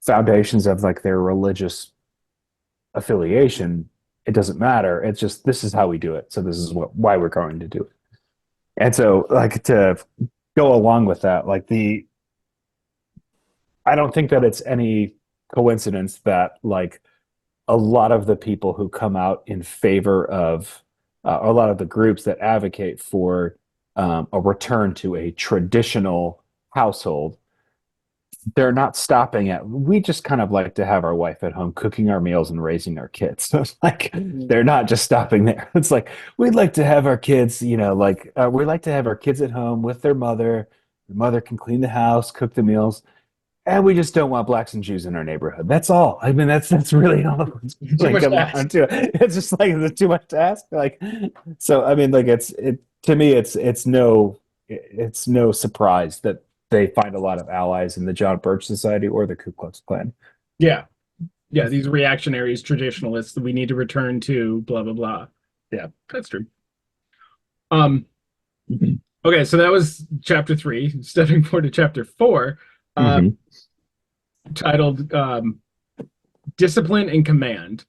foundations of like their religious affiliation, it doesn't matter. It's just this is how we do it. So this is why we're going to do it. And so like to go along with that, like the I don't think that it's any coincidence that like a lot of the people who come out in favor of a lot of the groups that advocate for a return to a traditional household, they're not stopping at, we just kind of like to have our wife at home cooking our meals and raising our kids. So it's like they're not just stopping there. It's like we'd like to have our kids, we like to have our kids at home with their mother. The mother can clean the house, cook the meals, and we just don't want blacks and Jews in our neighborhood. That's all. I mean, that's really all it's Too like much to comes ask. down to. It's just like it's too much to ask. Like, so I mean, like it to me, it's no surprise that they find a lot of allies in the John Birch Society or the Ku Klux Klan. Yeah. Yeah. These reactionaries, traditionalists that we need to return to, blah, blah, blah. Yeah, that's true. Um, okay, so that was chapter 3. Stepping forward to chapter 4, Mm-hmm. titled Discipline and Command.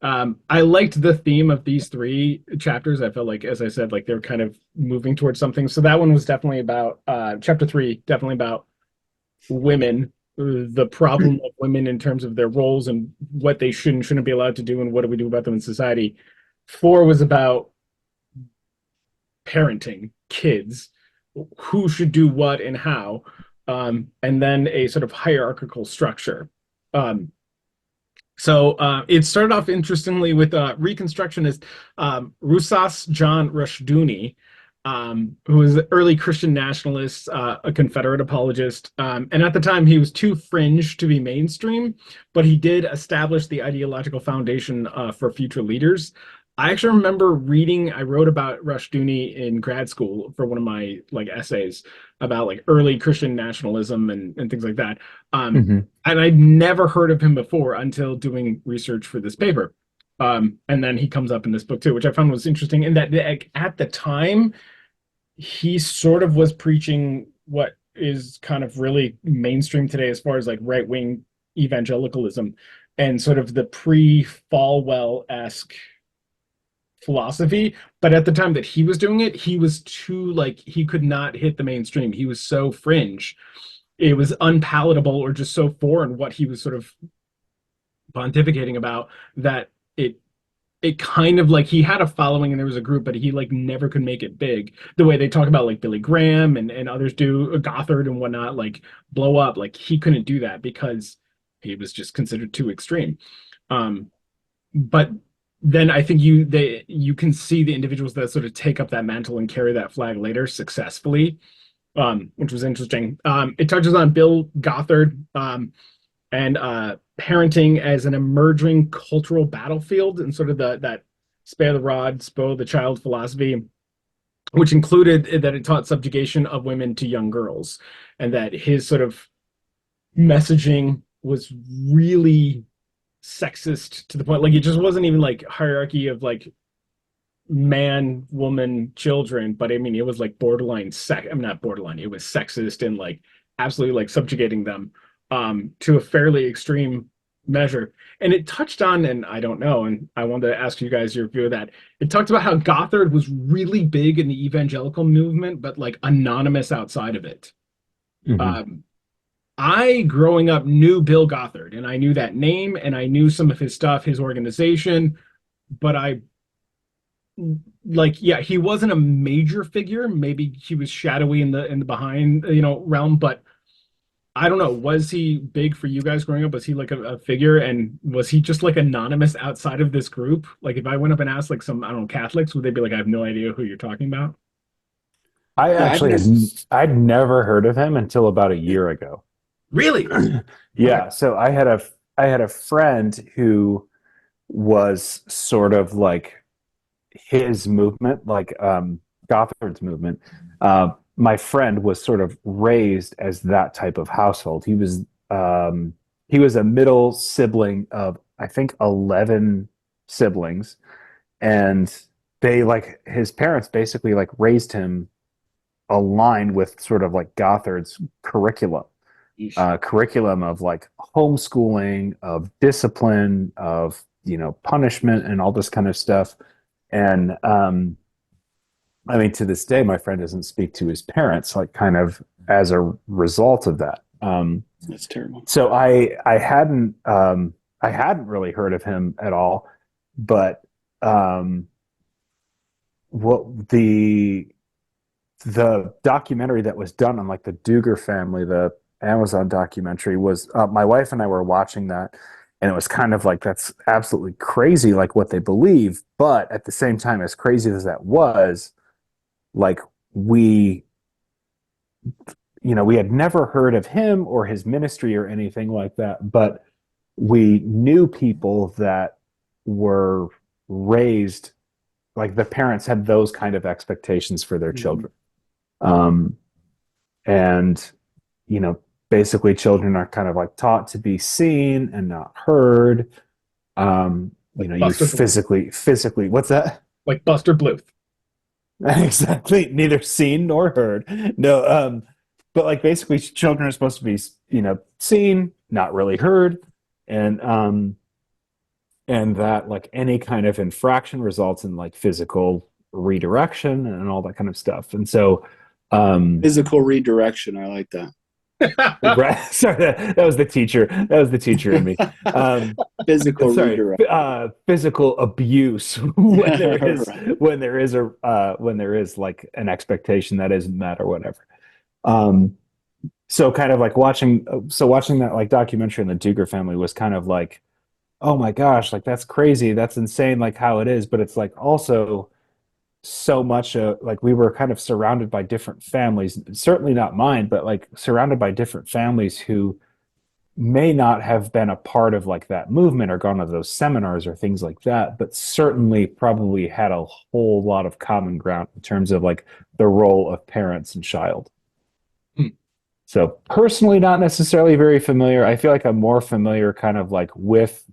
I liked the theme of these 3 chapters. I felt like, as I said, like they're kind of moving towards something. So that one was definitely about chapter 3, definitely about women, the problem of women in terms of their roles and what they should and shouldn't be allowed to do, and what do we do about them in society. 4 was about parenting kids, who should do what and how, and then a sort of hierarchical structure. Um, so it started off interestingly with Reconstructionist Rusas John Rushduni, who was an early Christian nationalist, a Confederate apologist. And at the time, he was too fringe to be mainstream, but he did establish the ideological foundation for future leaders. I actually remember reading, I wrote about Rushduni in grad school for one of my like essays about like early Christian nationalism and things like that. Um, Mm-hmm. and I'd never heard of him before until doing research for this paper. And then he comes up in this book too, which I found was interesting in that like, at the time, he sort of was preaching what is kind of really mainstream today as far as like right-wing evangelicalism and sort of the pre-Falwell-esque philosophy. But at the time that he was doing it, he was too like he could not hit the mainstream. He was so fringe. It was unpalatable or just so foreign what he was sort of pontificating about that it kind of like he had a following and there was a group, but he like never could make it big the way they talk about like Billy Graham and others do, Gothard and whatnot, like blow up. Like he couldn't do that because he was just considered too extreme. But then I think you can see the individuals that sort of take up that mantle and carry that flag later successfully, which was interesting. It touches on Bill Gothard, and parenting as an emerging cultural battlefield and sort of that spare the rod, spoil the child philosophy, which included that it taught subjugation of women to young girls, and that his sort of messaging was really sexist to the point like it just wasn't even like hierarchy of like man, woman, children, but I mean it was like borderline I'm not borderline, it was sexist and like absolutely like subjugating them to a fairly extreme measure. And it touched on, and I don't know, and I wanted to ask you guys your view of that. It talked about how Gothard was really big in the evangelical movement, but like anonymous outside of it. Mm-hmm. Um, I, growing up, knew Bill Gothard, and I knew that name, and I knew some of his stuff, his organization, but I like, yeah, he wasn't a major figure. Maybe he was shadowy in the behind, realm, but I don't know. Was he big for you guys growing up? Was he like a figure, and was he just like anonymous outside of this group? Like, if I went up and asked like some, I don't know, Catholics, would they be like, I have no idea who you're talking about? I Yeah, I've actually never. I'd never heard of him until about a year ago. Really? Okay. Yeah, so I had a friend who was sort of like his movement, like Gothard's movement. My friend was sort of raised as that type of household. Um, he was a middle sibling of I think 11 siblings, and they like his parents basically like raised him aligned with sort of like Gothard's Yeesh. curriculum of like homeschooling, of discipline, of punishment, and all this kind of stuff. And I mean, to this day, my friend doesn't speak to his parents, like kind of as a result of that. That's terrible. So I hadn't really heard of him at all, but um, what the documentary that was done on like the Duger family, the Amazon documentary was my wife and I were watching that, and it was kind of like that's absolutely crazy, like what they believe, but at the same time, as crazy as that was, like we we had never heard of him or his ministry or anything like that, but we knew people that were raised like the parents had those kind of expectations for their Mm-hmm. children. Um, and, you know, basically children are kind of like taught to be seen and not heard. Like You Buster Bluth. physically, what's that? Like Buster Bluth. Exactly. Neither seen nor heard. No, but like basically children are supposed to be, seen, not really heard. And, and that like any kind of infraction results in like physical redirection and all that kind of stuff. And so, Physical redirection. I like that. right, sorry, that was the teacher. That was the teacher in me. Physical Sorry, redirect. physical abuse Right. when there is like an expectation that isn't met or whatever. Um, so kind of like watching that like documentary on the Duger family was kind of like, oh my gosh, like that's crazy, that's insane, like how it is, but it's like also so much like we were kind of surrounded by different families, certainly not mine, but like surrounded by different families who may not have been a part of like that movement or gone to those seminars or things like that, but certainly probably had a whole lot of common ground in terms of like the role of parents and child. Hmm. So personally, not necessarily very familiar. I feel like I'm more familiar kind of like with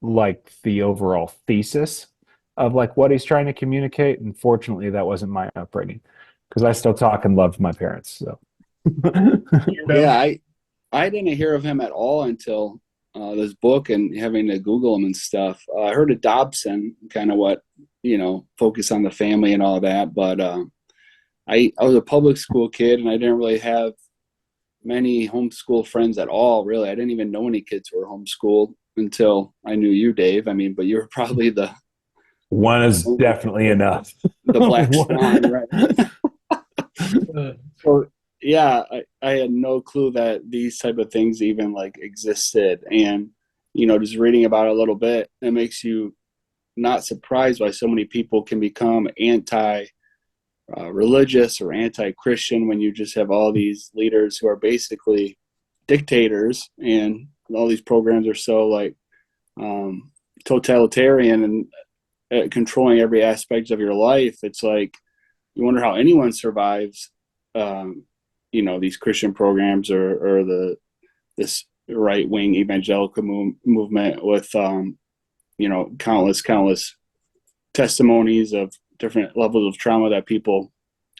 like the overall thesis of like what he's trying to communicate. And fortunately, that wasn't my upbringing because I still talk and love my parents. So Weirdo. Yeah, I didn't hear of him at all until this book and having to Google him and stuff. I heard of Dobson, kind of what focus on the family and all that. But I was a public school kid and I didn't really have many homeschool friends at all. Really, I didn't even know any kids who were homeschooled until I knew you, Dave. I mean, but you were probably one is definitely enough. the black swan, right? Uh, So yeah, I had no clue that these type of things even like existed. And just reading about it a little bit, it makes you not surprised why so many people can become anti religious or anti Christian when you just have all these leaders who are basically dictators, and all these programs are so like um, totalitarian and controlling every aspect of your life. It's like you wonder how anyone survives. Um, these Christian programs or this right wing evangelical movement with countless testimonies of different levels of trauma that people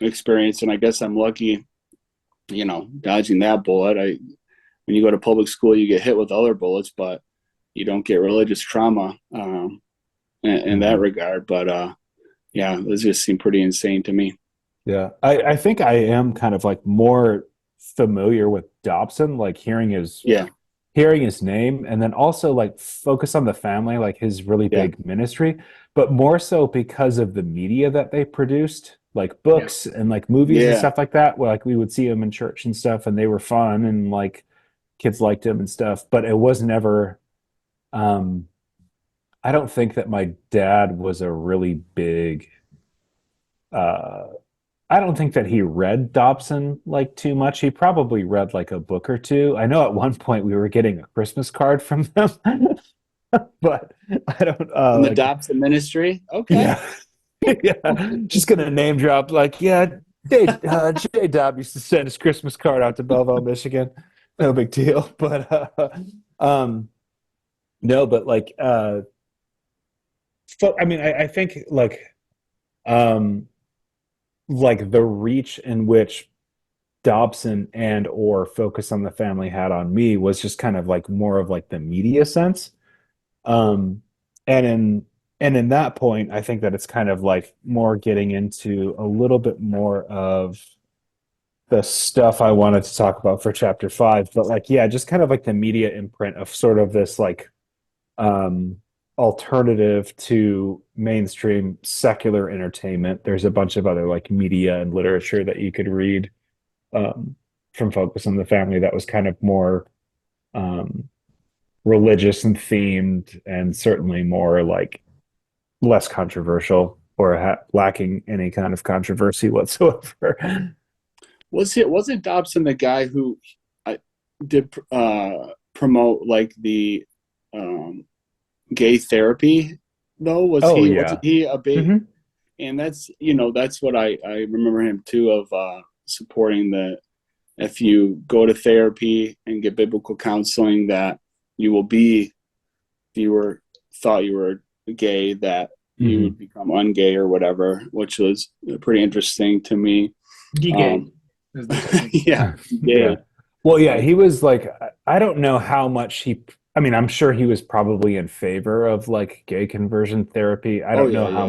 experience. And I guess I'm lucky, dodging that bullet. When you go to public school, you get hit with other bullets, but you don't get religious trauma in that regard. But yeah, this just seemed pretty insane to me. Yeah, I think I am kind of like more familiar with Dobson, like Yeah, hearing his name, and then also like focus on the family, like his really yeah, big ministry, but more so because of the media that they produced, like yeah. books and like movies and yeah. stuff like that. Where like we would see them in church and stuff, and they were fun, and like kids liked him and stuff. But it was never. Um, I don't think that my dad was a really big. Uh, I don't think that he read Dobson like too much. He probably read like a book or two. I know at one point we were getting a Christmas card from them, but I don't From the like Dobson Ministry. Okay. yeah. Yeah. Just gonna name drop like yeah, J Dob used to send his Christmas card out to Belleville, Michigan. No big deal. But um no, but like so I mean I think um like the reach in which Dobson and or Focus on the Family had on me was just kind of like more of like the media sense. Um, and in that point, I think that it's kind of like more getting into a little bit more of the stuff I wanted to talk about for chapter 5, but like yeah, just kind of like the media imprint of sort of this like um alternative to mainstream secular entertainment. There's a bunch of other like media and literature that you could read um from Focus on the Family that was kind of more um religious and themed, and certainly more like less controversial or lacking any kind of controversy whatsoever. Wasn't Dobson the guy who I did promote like the um, gay therapy though? Oh Wasn't yeah. he a big? Hmm. And that's what I remember him too of supporting the if you go to therapy and get biblical counseling that you will be if you were thought you were gay that you Hmm. would become ungay or whatever, which was pretty interesting to me. Gay, Um, as they say. yeah, Yeah. gay. Well, yeah, Like, he was like, I don't know how much I mean, I'm sure he was probably in favor of like gay conversion therapy. I oh don't yeah, know yeah, yeah.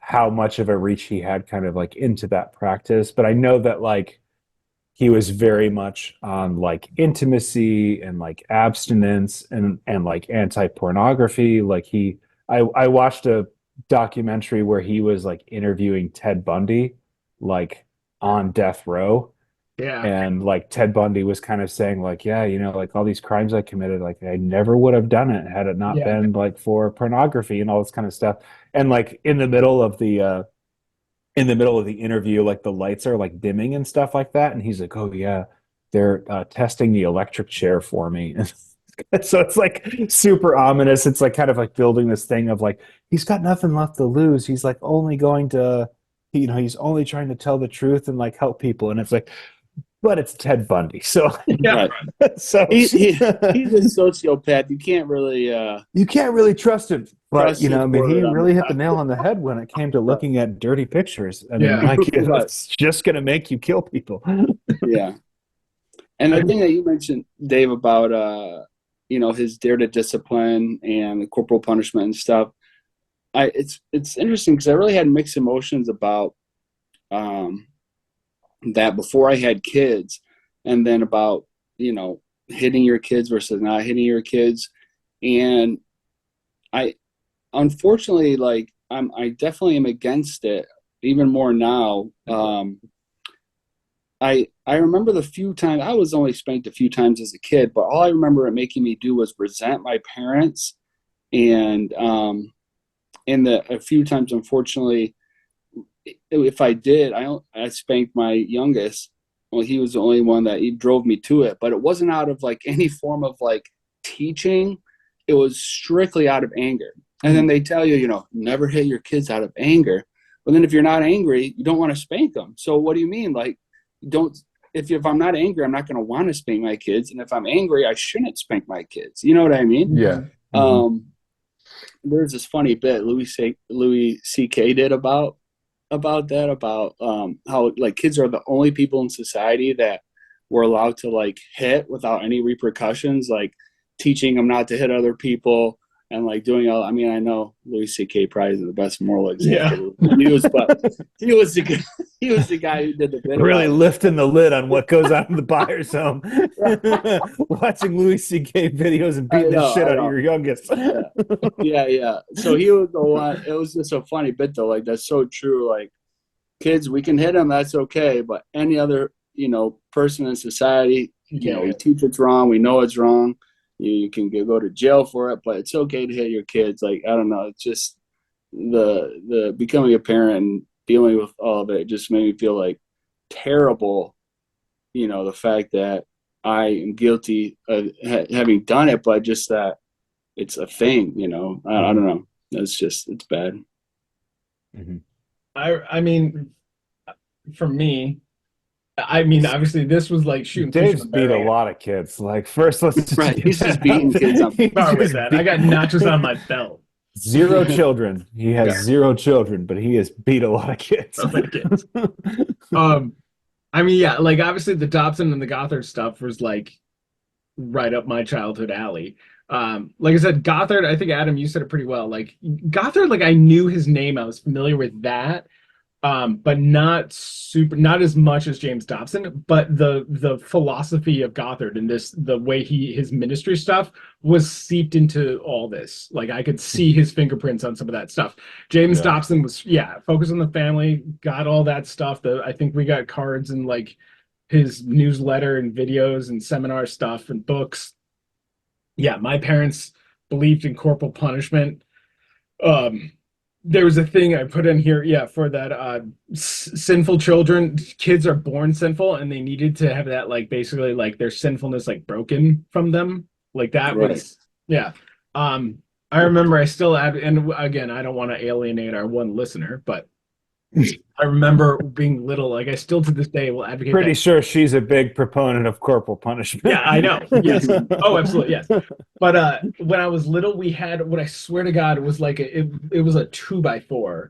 how much of a reach he had kind of like into that practice, but I know that like he was very much on like intimacy and like abstinence and like anti-pornography. Like I watched a documentary where he was like interviewing Ted Bundy, like on death row, Yeah. and like Ted Bundy was kind of saying like, yeah, like all these crimes I committed, like I never would have done it had it not Yeah. been like for pornography and all this kind of stuff. And like in the middle of the interview, like the lights are like dimming and stuff like that. And he's like, oh, yeah, they're testing the electric chair for me. So it's like super ominous. It's like kind of like building this thing of like, he's got nothing left to lose. He's like only going to, he's only trying to tell the truth and like help people. And it's like, but it's Ted Bundy. So, Yeah. Right. so He's a sociopath. You can't really you can't really trust him. But, trust his I mean, he word on really hit the that. nail on the head when it came to Right. looking at dirty pictures. I mean, Yeah. like, Right. it's just going to make you kill people. Yeah. And the thing that you mentioned, Dave, about his dare to discipline and the corporal punishment and stuff, it's interesting because I really had mixed emotions about um, that before I had kids, and then about hitting your kids versus not hitting your kids, and I unfortunately like I definitely am against it even more now. I remember the few times I was only spanked a few times as a kid, but all I remember it making me do was resent my parents, and in the a few times, unfortunately, if I did, I spanked my youngest. Well, he was the only one that he drove me to it, but it wasn't out of like any form of like teaching. It was strictly out of anger. And then they tell you, never hit your kids out of anger. But then if you're not angry, you don't want to spank them. So what do you mean? Like, don't if I'm not angry, I'm not going to want to spank my kids. And if I'm angry, I shouldn't spank my kids. You know what I mean? Yeah. Mhm. There's this funny bit Louis C.K. did about how like kids are the only people in society that were allowed to like hit without any repercussions, like teaching them not to hit other people and like doing all. I mean, I know Louis C.K. probably is the best moral Yeah. example used, but he was the guy, he was the guy who did the bit Really about it. lifting the lid on what goes on in the buyer's home. Watching Louis C.K. videos and beating the shit I out of know. your youngest. Yeah. So he was the one. It was just a funny bit though. Like that's so true. Like kids, we can hit them. That's okay. But any other, person in society, we teach it's wrong. We know it's wrong. You can go to jail for it, but it's okay to hit your kids. Like I don't know. It's just the becoming a parent and dealing with all of it just made me feel like terrible. The fact that I am guilty of having done it, but just that it's a thing. I don't know. It's bad. Mhm. I mean, for me, I mean, obviously this was like shooting fish in Dave's the beat a barrel. lot of kids. Like, first, let's just Right. get He's just that beating out kids there. up. He's Sorry with just that. I got notches on my belt. zero children. He has Yeah. zero children, but he has beat a lot of kids. Of the kids. Um, I mean, yeah, like obviously the Dobson and the Gothard stuff was like right up my childhood alley. Like I said, Gothard, I think Adam, you said it pretty well. Like Gothard, like I knew his name, I was familiar with that. but not as much as James Dobson. But the philosophy of Gothard and the way his ministry stuff was seeped into all this. Like I could see his fingerprints on some of that stuff. James Yeah. Dobson was, yeah, focused on the family, got all that stuff. I think we got cards and like his newsletter and videos and seminar stuff and books. Yeah, my parents believed in corporal punishment. Um, there was a thing I put in here, yeah, for that sinful children. Kids are born sinful, and they needed to have that like basically like their sinfulness like broken from them. Like that Right. was, yeah. I remember I still have, and again, I don't want to alienate our one listener, but I remember being little, like I still to this day will advocate Pretty that. sure she's a big proponent of corporal punishment. Yeah, I know. Yes. Oh, absolutely. Yes. But when I was little, we had what I swear to God was like it was a 2x4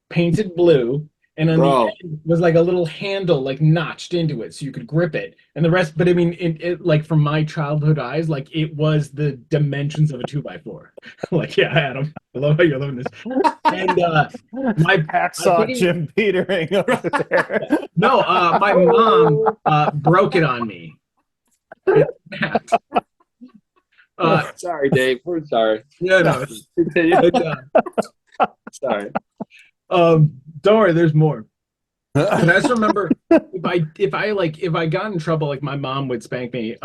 painted blue, and on the Bro, end was like a little handle like notched into it so you could grip it. And the rest, but I mean, it like from my childhood eyes, like it was the dimensions of a 2x4. Like, yeah, Adam, I love how you're loving this. And my I Hacksaw think Jim Petering over there. no, my mom broke it on me. It snapped. sorry, Dave. We're sorry. Yeah, no. Continue. Sorry. Don't worry, there's more. And I just remember if I got in trouble, like my mom would spank me.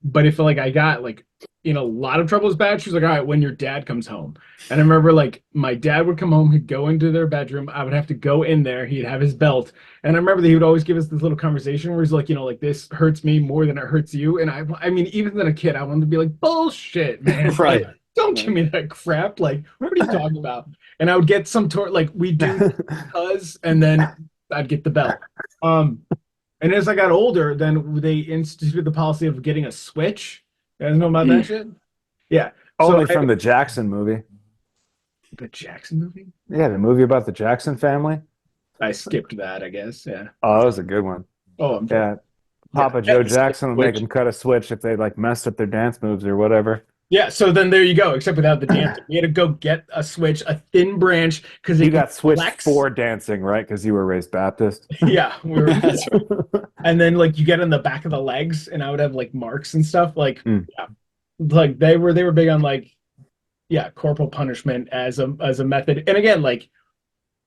But if like I got like in a lot of trouble was bad, she was like, all right, when your dad comes home. And I remember like my dad would come home, he'd go into their bedroom, I would have to go in there, he'd have his belt. And I remember that he would always give us this little conversation where he's like, like this hurts me more than it hurts you. And I mean, even as a kid, I wanted to be like, bullshit, man. Right. Like, don't give me that crap. Like, what are you talking about? And I would get some like we do cuz, and then I'd get the belt. And as I got older, then they instituted the policy of getting a switch. You guys know about that shit? Yeah. Only So from the Jackson movie. the Jackson movie? Yeah, the movie about the Jackson family. I skipped that, I guess. Yeah. Oh, that was a good one. Oh, I'm Yeah. Papa Joe Skip Jackson would make switch. them cut a switch if they like messed up their dance moves or whatever. yeah. So then there you go. Except without the dancing, we had to go get a switch, a thin branch, because You it got could switched flex. for dancing, right? Because you were raised Baptist. Yeah, That's right. and then like you get in the back of the legs, and I would have like marks and stuff. Like, Mm. yeah, like they were big on like, yeah, corporal punishment as a method. And again, like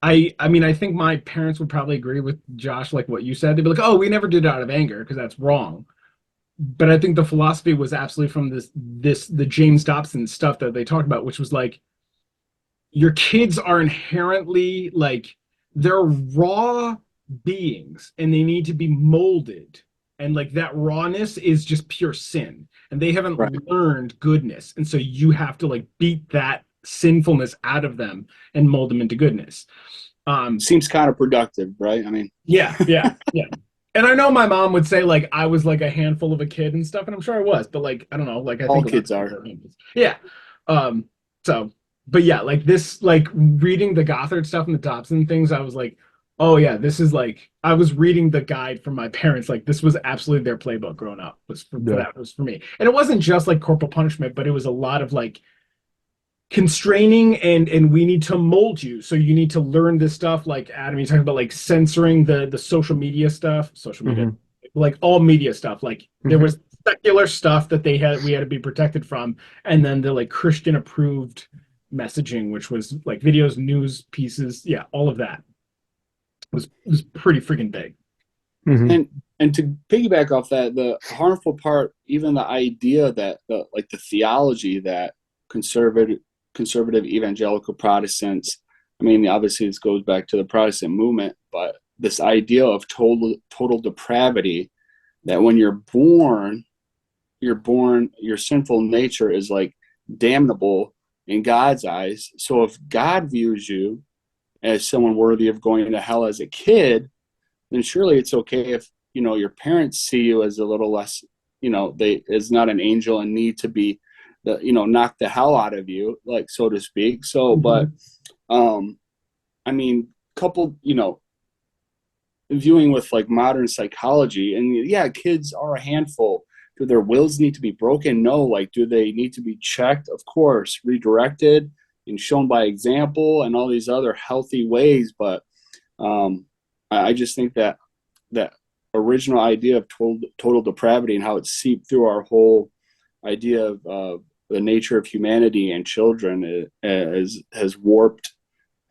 I mean, I think my parents would probably agree with Josh, like what you said. They'd be like, "Oh, we never did it out of anger because that's wrong." But I think the philosophy was absolutely from the James Dobson stuff that they talked about, which was like your kids are inherently like they're raw beings and they need to be molded. And like that rawness is just pure sin. And they haven't Right. learned goodness. And so you have to like beat that sinfulness out of them and mold them into goodness. Seems counterproductive, right? I mean, Yeah, yeah, yeah. And I know my mom would say like I was like a handful of a kid and stuff, and I'm sure I was, but like I don't know, like I all think about kids are. yeah. So but yeah, like this like reading the Gothard stuff and the Dobson things, I was like, oh yeah, this is like I was reading the guide from my parents, like this was absolutely their playbook growing up, was for Yeah. that was for me. And it wasn't just like corporal punishment, but it was a lot of like constraining and we need to mold you, so you need to learn this stuff. Like Adam, you talking about like censoring the social media stuff, social media, like all media stuff. Like there was secular stuff that we had to be protected from, and then the like Christian approved messaging, which was like videos, news pieces, yeah, all of that was pretty freaking big. Mhm. And to piggyback off that, the harmful part, even the idea that the theology that conservative evangelical Protestants, I mean, obviously this goes back to the Protestant movement, but this idea of total depravity, that when you're born, your sinful nature is like damnable in God's eyes. So if God views you as someone worthy of going to hell as a kid, then surely it's okay if, your parents see you as a little less, they is not an angel and need to be knock the hell out of you, like, so to speak. So, but, I mean, coupled, viewing with like modern psychology, and yeah, kids are a handful. Do their wills need to be broken? No. Like, do they need to be checked? Of course, redirected and shown by example and all these other healthy ways. But I just think that that original idea of total depravity and how it seeped through our whole idea of the nature of humanity and children has warped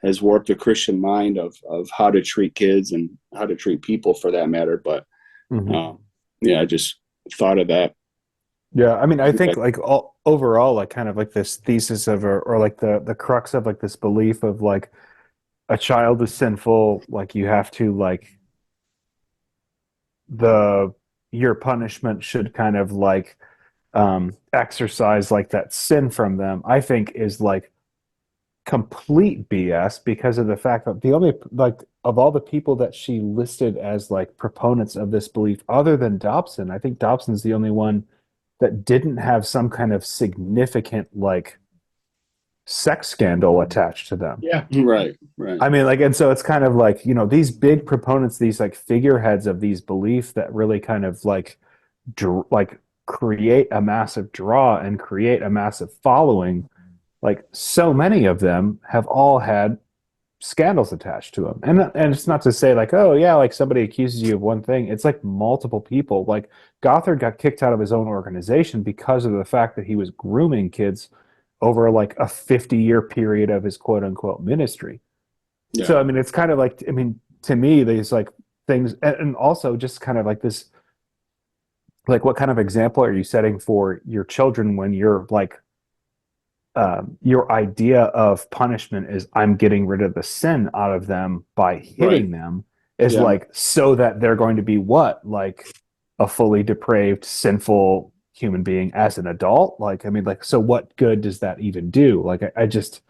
the Christian mind of how to treat kids and how to treat people for that matter. But yeah, I just thought of that. Yeah, I mean, I think like overall, like kind of like this thesis of, or like the crux of like this belief of like a child is sinful, like you have to like the your punishment should kind of like exercise like that sin from them, I think is like complete BS because of the fact that the only like of all the people that she listed as like proponents of this belief, other than Dobson, I think Dobson's the only one that didn't have some kind of significant like sex scandal attached to them. Yeah. Right, right. I mean, like, and so it's kind of like, you know, these big proponents, these like figureheads of these beliefs that really kind of like create a massive draw and create a massive following. Like, so many of them have all had scandals attached to them. And it's not to say like, oh yeah, like somebody accuses you of one thing. It's like multiple people. Like Gothard got kicked out of his own organization because of the fact that he was grooming kids over like a 50-year period of his quote unquote ministry. Yeah. So I mean, it's kind of like, I mean, to me, these like things, and also just kind of like this, like what kind of example are you setting for your children when you're like your idea of punishment is I'm getting rid of the sin out of them by hitting them is Yeah. like so that they're going to be what, like a fully depraved sinful human being as an adult. Like I mean, like, so what good does that even do? Like I just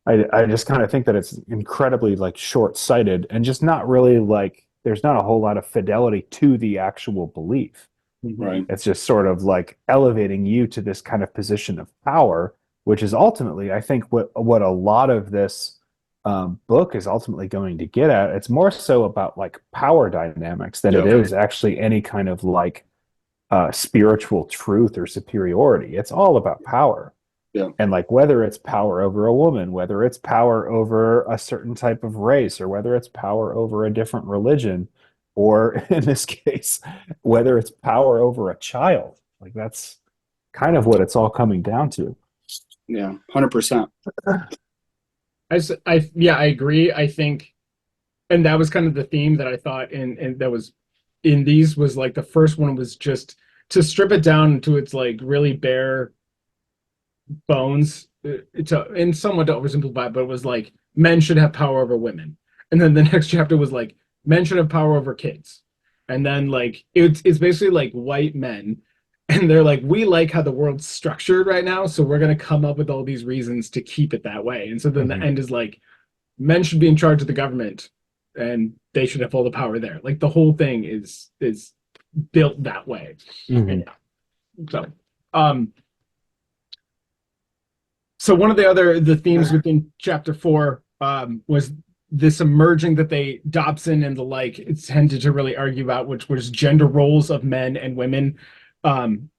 kind of think that it's incredibly like short-sighted and just not really like there's not a whole lot of fidelity to the actual belief. Right. It's just sort of like elevating you to this kind of position of power, which is ultimately, I think, what a lot of this book is ultimately going to get at. It's more so about like power dynamics than it is actually any kind of like spiritual truth or superiority. It's all about power. Yeah. And like whether it's power over a woman, whether it's power over a certain type of race, or whether it's power over a different religion, or in this case, whether it's power over a child. Like that's kind of what it's all coming down to. Yeah, 100%. I agree. I think, and that was kind of the theme that I thought, and that was in these was like the first one was just to strip it down to its like really bare bones, and somewhat to oversimplify it, but it was like men should have power over women, and then the next chapter was like men should have power over kids, and then like it's basically like white men, and they're like we like how the world's structured right now, so we're gonna come up with all these reasons to keep it that way, and so then the end is like men should be in charge of the government, and they should have all the power there. Like the whole thing is built that way. And so so one of the themes within chapter 4 was this emerging that Dobson and the like tended to really argue about, which was gender roles of men and women, and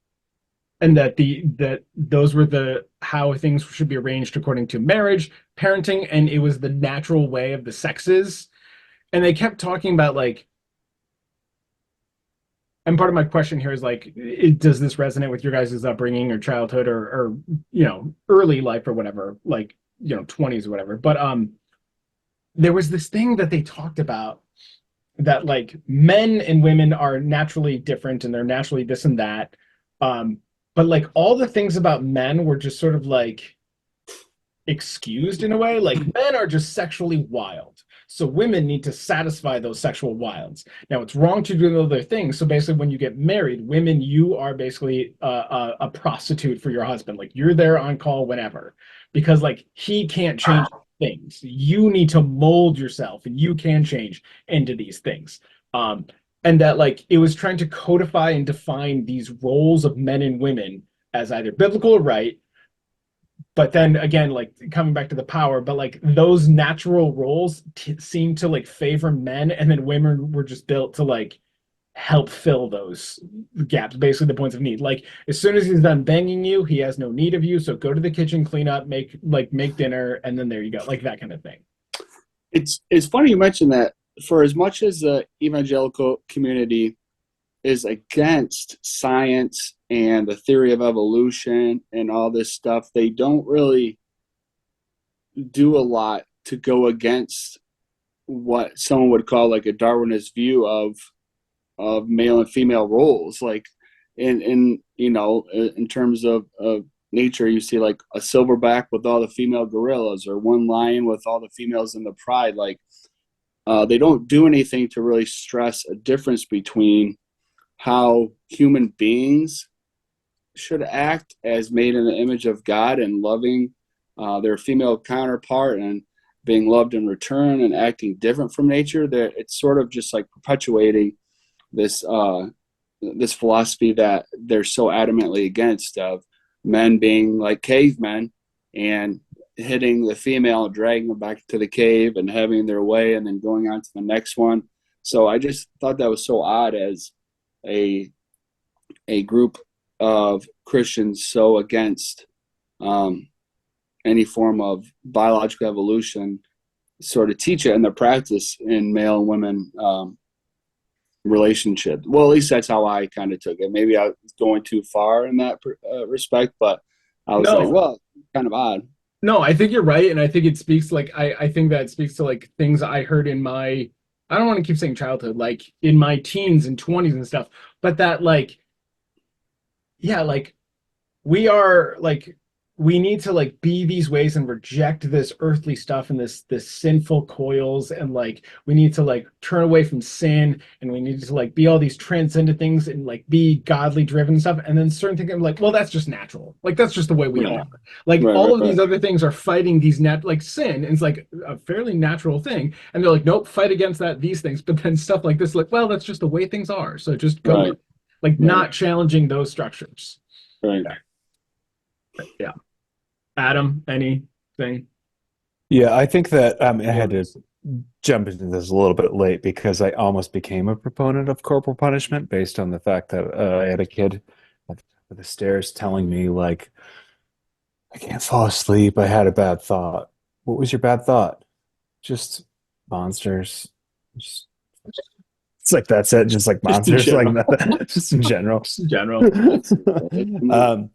that those were the how things should be arranged according to marriage, parenting, and it was the natural way of the sexes. And they kept talking about like, and part of my question here is like, does this resonate with your guys' upbringing or childhood or early life or whatever, like 20s or whatever? But there was this thing that they talked about that like men and women are naturally different and they're naturally this and that. But like all the things about men were just sort of like excused in a way. Like men are just sexually wild. So women need to satisfy those sexual wilds. Now it's wrong to do other things. So basically when you get married, women, you are basically a prostitute for your husband. Like you're there on call whenever, because like he can't change things. You need to mold yourself and you can change into these things. And that like it was trying to codify and define these roles of men and women as either biblical or right. But then again, like coming back to the power, but like those natural roles seem to like favor men, and then women were just built to like help fill those gaps, basically the points of need. Like as soon as he's done banging you, he has no need of you. So go to the kitchen, clean up, make dinner, and then there you go, like that kind of thing. It's funny you mentioned that for as much as the evangelical community is against science and the theory of evolution and all this stuff, they don't really do a lot to go against what someone would call like a Darwinist view of male and female roles. Like in terms of nature, you see like a silverback with all the female gorillas, or one lion with all the females in the pride. Like they don't do anything to really stress a difference between how human beings should act as made in the image of God and loving their female counterpart and being loved in return and acting different from nature. That it's sort of just like perpetuating this this philosophy that they're so adamantly against, of men being like cavemen and hitting the female, dragging them back to the cave and having their way, and then going on to the next one. So I just thought that was so odd as a group of Christians so against any form of biological evolution sort of teach it in their practice in male and women relationship. Well, at least that's how I kind of took it. Maybe I was going too far in that respect, but I was like, No, well, kind of odd. no, I think you're right, and I think it speaks like I think that speaks to like things I heard in my, I don't want to keep saying childhood, like in my teens and 20s and stuff, but that like, yeah, like we are like, we need to like be these ways and reject this earthly stuff and this sinful coils, and like we need to like turn away from sin, and we need to like be all these transcendent things and like be godly driven stuff, and then certain things I'm like, well, that's just natural, like that's just the way we Right, are. Like right, all right, of these right, other things are fighting these like sin is like a fairly natural thing, and they're like, nope, fight against that, these things. But then stuff like this, like, well, that's just the way things are, so just go with right, it. Like right, not challenging those structures. right. Yeah, yeah. Adam, anything? Yeah, I think that I had to jump into this a little bit late because I almost became a proponent of corporal punishment based on the fact that I had a kid at the top of the stairs telling me like, I can't fall asleep. I had a bad thought. What was your bad thought? Just monsters. Just, it's like that's it. Just like Just in monsters, like general. nothing. Just in general. In general. um,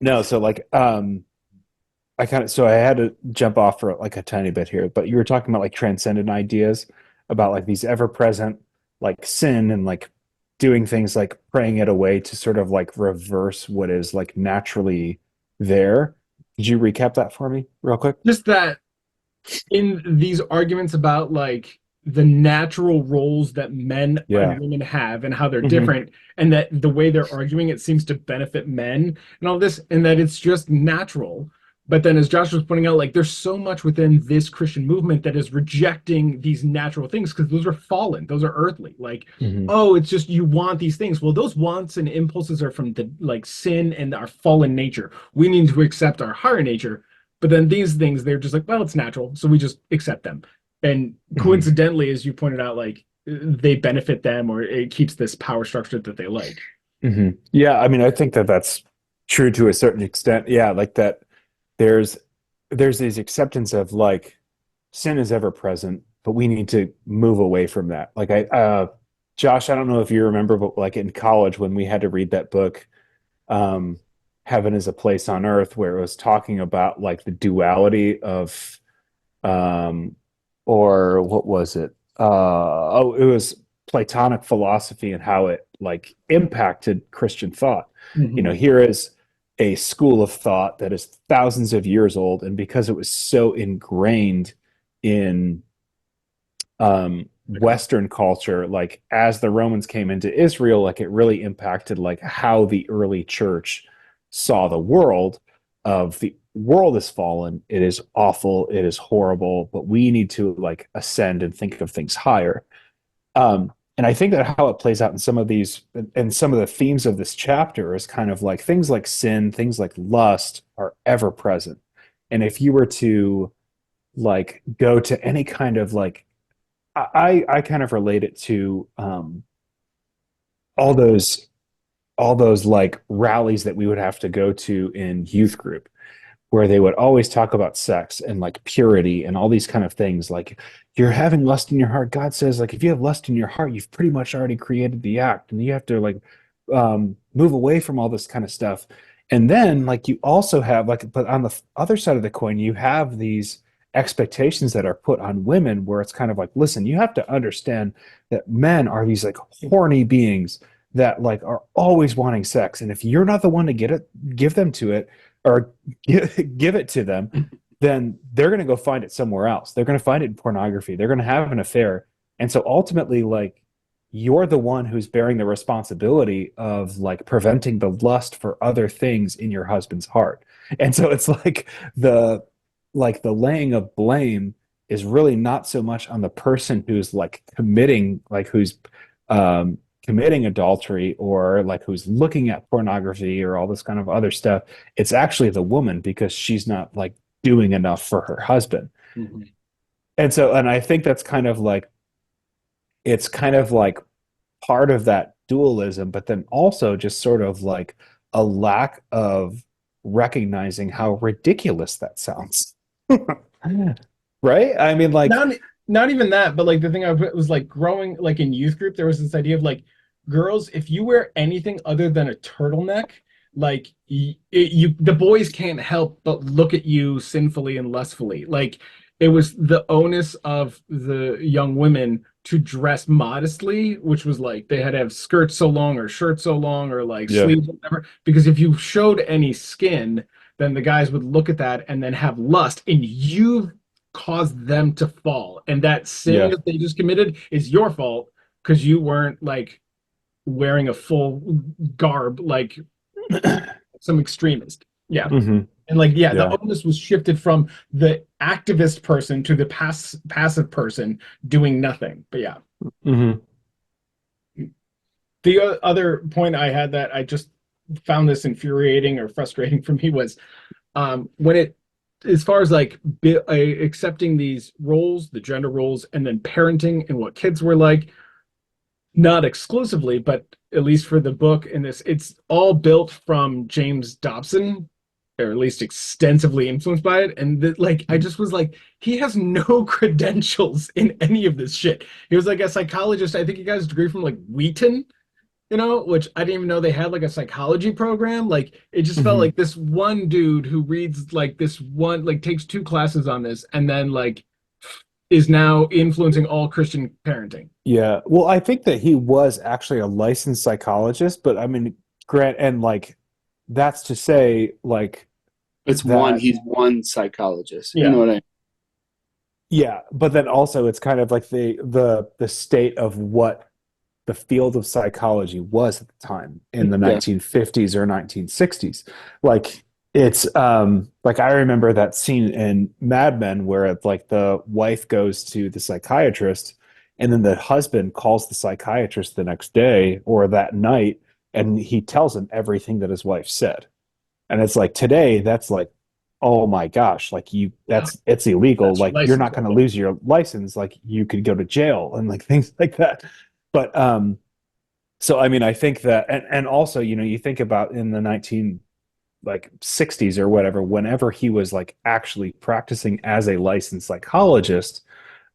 no, so like I kind of so I had to jump off for like a tiny bit here, but you were talking about like transcendent ideas about like these ever-present like sin and like doing things like praying it away to sort of like reverse what is like naturally there. Could you recap that for me real quick? Just that in these arguments about like the natural roles that men and Yeah. women have and how they're Hmm. different, and that the way they're arguing it seems to benefit men and all this, and that it's just natural. But then, as Josh was pointing out, like there's so much within this Christian movement that is rejecting these natural things because those are fallen, those are earthly. Like, Hmm. oh, it's just you want these things. Well, those wants and impulses are from the like sin and our fallen nature. We need to accept our higher nature. But then these things, they're just like, well, it's natural, so we just accept them. And Hmm. coincidentally, as you pointed out, like they benefit them, or it keeps this power structure that they like. Hmm. Yeah, I mean, I think that that's true to a certain extent. Yeah, like that there's there's this acceptance of like sin is ever present, but we need to move away from that. Like Josh, I don't know if you remember, but like in college when we had to read that book, um, Heaven is a Place on Earth, where it was talking about like the duality of um, or what was it? Oh, it was Platonic philosophy and how it like impacted Christian thought. You know, Mm-hmm. here is a school of thought that is thousands of years old, and because it was so ingrained in Western culture, like as the Romans came into Israel, like it really impacted like how the early church saw the world. Of the world is fallen, it is awful, it is horrible, but we need to like ascend and think of things higher. And I think that how it plays out in some of these and some of the themes of this chapter is kind of like things like sin, things like lust are ever present. And if you were to like go to any kind of like I kind of relate it to all those all those like rallies that we would have to go to in youth group where they would always talk about sex and like purity and all these kind of things. Like, you're having lust in your heart. God says, like, if you have lust in your heart, you've pretty much already created the act, and you have to like move away from all this kind of stuff. And then like you also have like, but on the other side of the coin, you have these expectations that are put on women where it's kind of like, listen, you have to understand that men are these like horny beings that like are always wanting sex. And if you're not the one to get it, give them to it, or give it to them, then they're going to go find it somewhere else. They're going to find it in pornography. They're going to have an affair. And so ultimately, like, you're the one who's bearing the responsibility of like preventing the lust for other things in your husband's heart. And so it's like the laying of blame is really not so much on the person who's like committing, like who's committing adultery, or like who's looking at pornography or all this kind of other stuff. It's actually the woman, because she's not like doing enough for her husband. Mm-hmm. And so, and I think that's kind of like, it's kind of like part of that dualism, but then also just sort of like a lack of recognizing how ridiculous that sounds. Right? I mean, like, not not even that, but like the thing I was like growing like in youth group, there was this idea of like girls, if you wear anything other than a turtleneck, like the boys can't help but look at you sinfully and lustfully. Like it was the onus of the young women to dress modestly, which was like they had to have skirts so long or shirts so long or like yeah, sleeves, whatever. Because if you showed any skin, then the guys would look at that and then have lust, and you caused them to fall. And that sin yeah. that they just committed is your fault because you weren't like wearing a full garb like some extremist. Yeah. Hmm. And like, yeah, the Yeah. onus was shifted from the activist person to the passive person doing nothing. But yeah, Hmm. the other point I had that I just found this infuriating or frustrating for me was when it, as far as like accepting these roles, the gender roles, and then parenting and what kids were like, not exclusively, but at least for the book in this, it's all built from James Dobson, or at least extensively influenced by it. And like, I just was like, he has no credentials in any of this shit. He was like a psychologist. I think he got his degree from like Wheaton, which I didn't even know they had like a psychology program. Like it just felt Hmm. like this one dude who reads like this one, like takes two classes on this and then like is now influencing all Christian parenting. Yeah. Well, I think that he was actually a licensed psychologist, but I mean, grant, and like, that's to say, like, It's one. that, He's one psychologist. You know Yeah. what I mean? yeah, but then also it's kind of like the state of what the field of psychology was at the time in the Yeah. 1950s or 1960s. Like, it's like, I remember that scene in Mad Men where like the wife goes to the psychiatrist, and then the husband calls the psychiatrist the next day or that night, and he tells him everything that his wife said. And it's like, today that's like, oh my gosh, like, you, Yeah. it's illegal, That's your like you're license not right going to there. lose your license, like you could go to jail and like things like that. But so I mean, I think that, and also, you think about in the 19 like 60s or whatever, whenever he was like actually practicing as a licensed psychologist,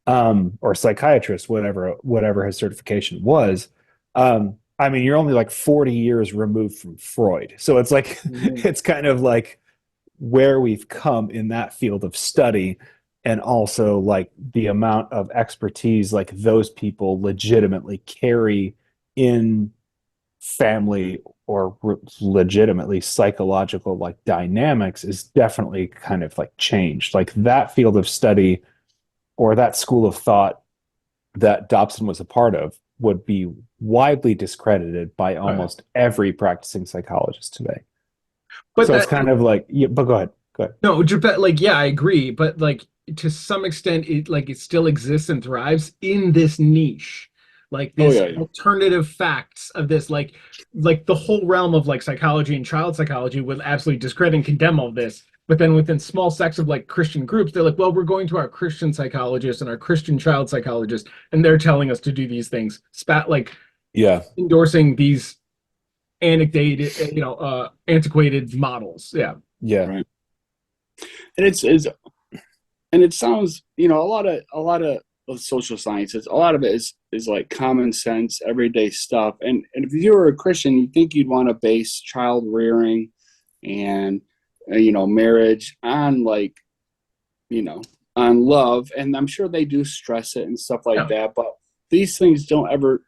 or psychiatrist, whatever his certification was. I mean, you're only like 40 years removed from Freud, so it's like Mhm. it's kind of like where we've come in that field of study, and also like the amount of expertise like those people legitimately carry in family, or legitimately psychological like dynamics, is definitely kind of like changed. Like, that field of study, or that school of thought that Dobson was a part of, would be widely discredited by All right. almost every practicing psychologist today. But So it's that kind of like, yeah, but go ahead. Go ahead. no, Japan, like yeah, I agree, but like to some extent it still exists and thrives in this niche. Like Oh this yeah, yeah. alternative facts of this like the whole realm of like psychology and child psychology would absolutely discredit and condemn all this. But then within small sects of like Christian groups, they're like, well, we're going to our Christian psychologist and our Christian child psychologist, and they're telling us to do these things, like Yeah. endorsing these antiquated models. Yeah. Yeah. Right. and and it sounds, a lot of social sciences, a lot of it is like common sense, everyday stuff. And if you were a Christian, you think you'd want to base child rearing and marriage on like on love, and I'm sure they do stress it and stuff like Yeah. that. But these things don't ever,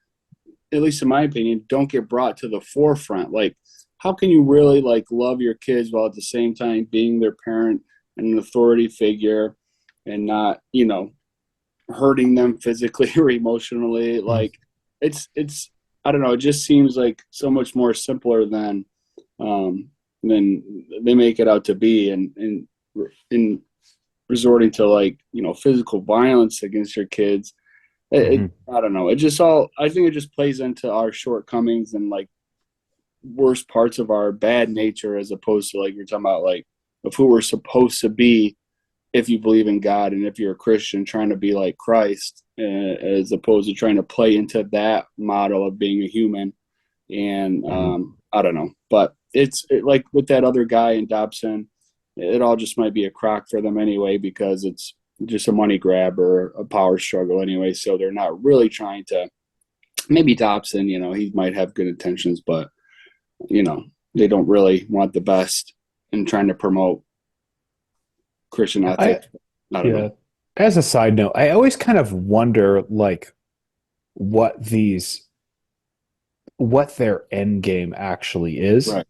at least in my opinion, don't get brought to the forefront. Like, how can you really like love your kids while at the same time being their parent and an authority figure, and not hurting them physically or emotionally? Like, it's I don't know. It just seems like so much more simpler um, than they make it out to be, and resorting to like physical violence against your kids. I don't know. It just all, I think it just plays into our shortcomings and like worst parts of our bad nature, as opposed to like you're talking about, like of who we're supposed to be if you believe in God and if you're a Christian, trying to be like Christ, as opposed to trying to play into that model of being a human. And I don't know, but like with that other guy in Dobson, it all just might be a crock for them anyway, because it's just a money grab or a power struggle anyway. So they're not really trying to. Maybe Dobson, he might have good intentions, but they don't really want the best and trying to promote Christian I ethics. I don't Yeah. know. As a side note, I always kind of wonder like what these what their end game actually is. Right.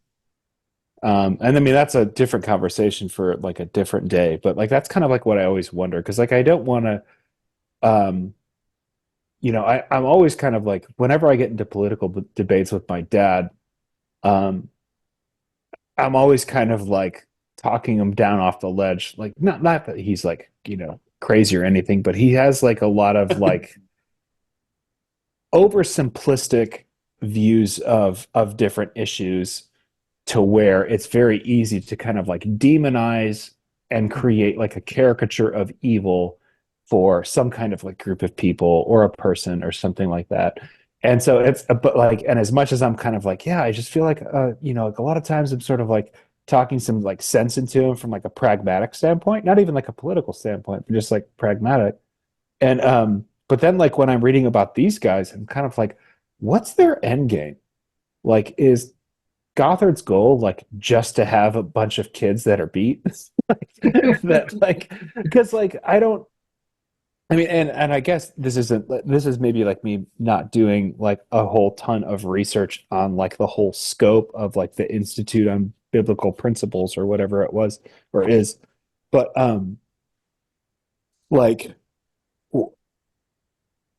And I mean that's a different conversation for like a different day, but like that's kind of like what I always wonder because like I don't want to um I'm always kind of like whenever I get into political debates with my dad, um I'm always kind of like talking him down off the ledge. Like not that he's like, crazy or anything, but he has like a lot of like oversimplistic views of different issues to where it's very easy to kind of like demonize and create like a caricature of evil for some kind of like group of people or a person or something like that. And so but like, and as much as I'm kind of like, yeah, I just feel like, like a lot of times I'm sort of like talking some like sense into him from like a pragmatic standpoint, not even like a political standpoint, but just like pragmatic. And but then like when I'm reading about these guys, I'm kind of like, what's their end game? Like, is Gothard's goal like just to have a bunch of kids that are beat? Like, that like because like I mean, and I guess this is maybe like me not doing like a whole ton of research on like the whole scope of like the Institute on Biblical Principles or whatever it was or is. But like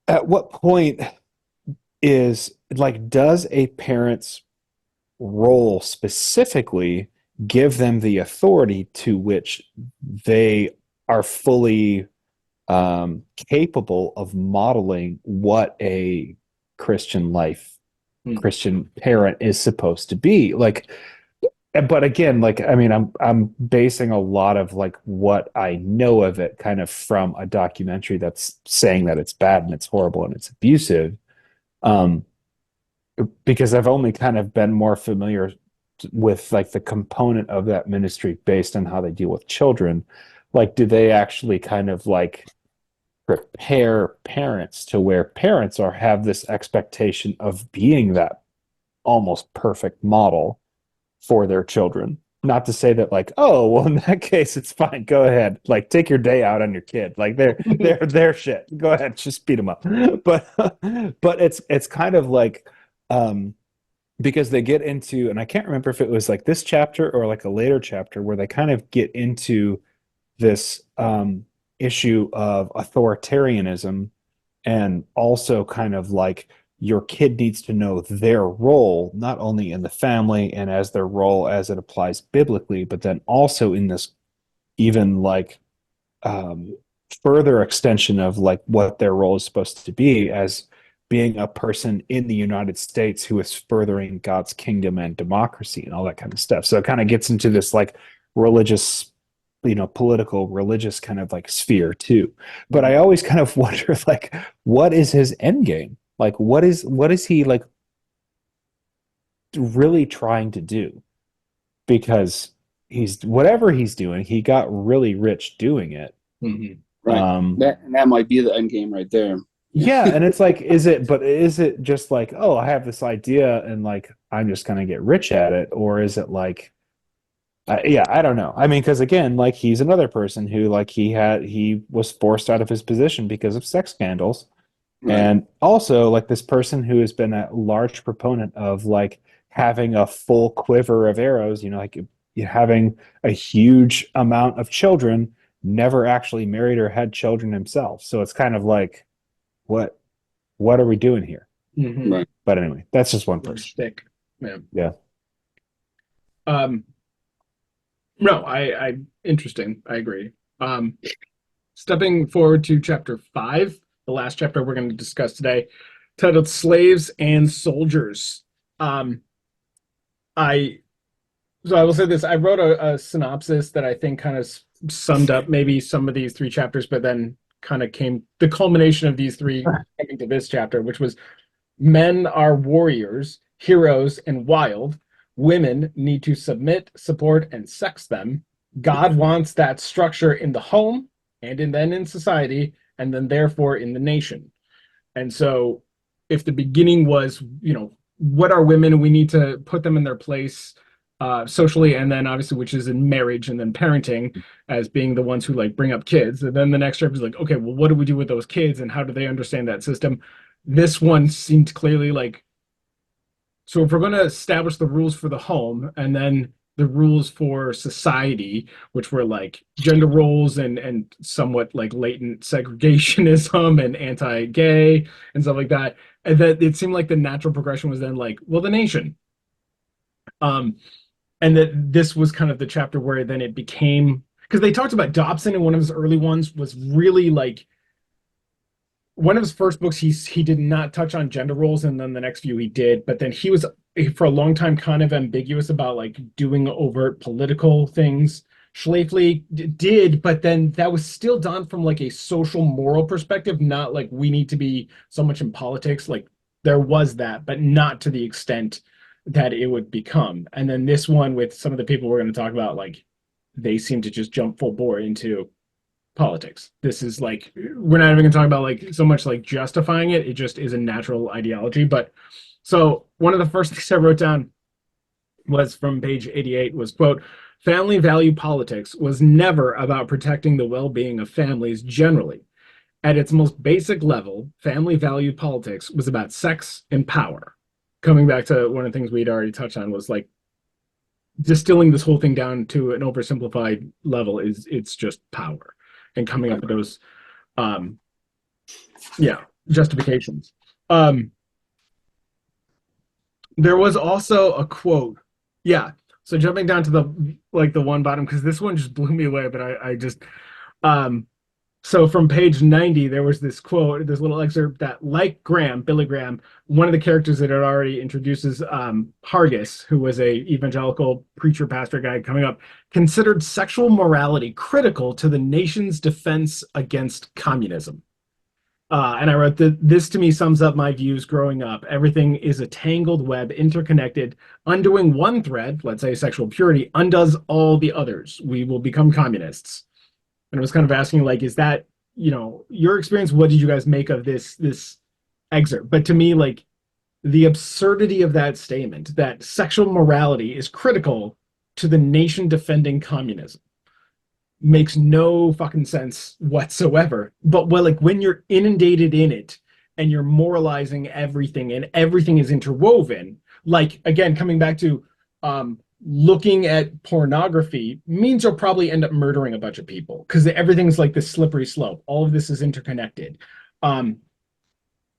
at what point is like does a parent's role specifically give them the authority to which they are fully capable of modeling what a Christian life, Hmm. Christian parent is supposed to be? Like, but again, like, I mean, I'm basing a lot of like what I know of it kind of from a documentary that's saying that it's bad and it's horrible and it's abusive. Um, because I've only kind of been more familiar with like the component of that ministry based on how they deal with children. Like, do they actually kind of like prepare parents to where parents are have this expectation of being that almost perfect model for their children? Not to say that like, oh, well, in that case, it's fine. Go ahead, like take your day out on your kid. Like they're shit. Go ahead, just beat them up. But but it's kind of like um because they get into, and I can't remember if it was like this chapter or like a later chapter where they kind of get into this issue of authoritarianism and also kind of like your kid needs to know their role not only in the family and as their role as it applies biblically, but then also in this even like um, further extension of like what their role is supposed to be as being a person in the United States who is furthering God's kingdom and democracy and all that kind of stuff. So it kind of gets into this like religious, political, religious kind of like sphere too. But I always kind of wonder like, what is his end game? Like, what is he like really trying to do? Because he's whatever he's doing, he got really rich doing it. Mhm. Right. Um, That might be the end game right there. yeah, and it's like, is it just like, oh, I have this idea and like I'm just gonna get rich at it, or is it like, yeah, I don't know. I mean, because again, like he's another person who like he was forced out of his position because of sex scandals. Right. And also, like this person who has been a large proponent of like having a full quiver of arrows, like having a huge amount of children, never actually married or had children himself. So it's kind of like, what what are we doing here? Mhm. Right. But anyway, that's just one Their person. shtick. Yeah. Yeah. Um, no, I interesting. I agree. Um, Stepping forward to chapter 5, the last chapter we're going to discuss today, titled Slaves and Soldiers. Um, I so I will say this. I wrote a synopsis that I think kind of summed up maybe some of these three chapters, but then kind of came the culmination of these three coming to this chapter, which was men are warriors, heroes, and wild. Women need to submit, support, and sex them. God wants that structure in the home then in society, and then therefore in the nation. And so if the beginning was, what are women? We need to put them in their place socially, and then obviously, which is in marriage and then parenting as being the ones who like bring up kids. And then the next step is like, okay, well, what do we do with those kids and how do they understand that system? This one seemed clearly like, so if we're going to establish the rules for the home and then the rules for society, which were like gender roles and somewhat like latent segregationism and anti-gay and stuff like that, and that it seemed like the natural progression was then like, well, the nation. Um, and that this was kind of the chapter where then it became because they talked about Dobson in one of his early ones was really like one of his first books he did not touch on gender roles and then the next few he did, but then he was for a long time kind of ambiguous about like doing overt political things. Schlafly did, but then that was still done from like a social moral perspective, not like we need to be so much in politics. Like there was that, but not to the extent that it would become. And then this one with some of the people we're going to talk about, like they seem to just jump full bore into politics. This is like we're not even gonna talk about like so much like justifying it. It just is a natural ideology. But so one of the first things I wrote down was from page 88 was quote, family value politics was never about protecting the well-being of families generally. At its most basic level, family value politics was about sex and power. Coming back to one of the things we'd already touched on was like distilling this whole thing down to an oversimplified level is it's just power and coming up with those um justifications. um there was also a quote, yeah, so jumping down to the one bottom because this one just blew me away, but I just um so from page 90, there was this quote, this little excerpt that, like Graham, Billy Graham, one of the characters that it already introduces, Hargis, who was a evangelical preacher, pastor guy coming up, considered sexual morality critical to the nation's defense against communism. And I wrote that this to me sums up my views growing up. Everything is a tangled web, interconnected. Undoing one thread, let's say sexual purity, undoes all the others. We will become communists. And I was kind of asking, like, is that, your experience? What did you guys make of this excerpt? But to me, like, the absurdity of that statement that sexual morality is critical to the nation defending communism makes no fucking sense whatsoever. But like when you're inundated in it and you're moralizing everything and everything is interwoven, like again, coming back to looking at pornography means you'll probably end up murdering a bunch of people because everything's like this slippery slope. All of this is interconnected. Um,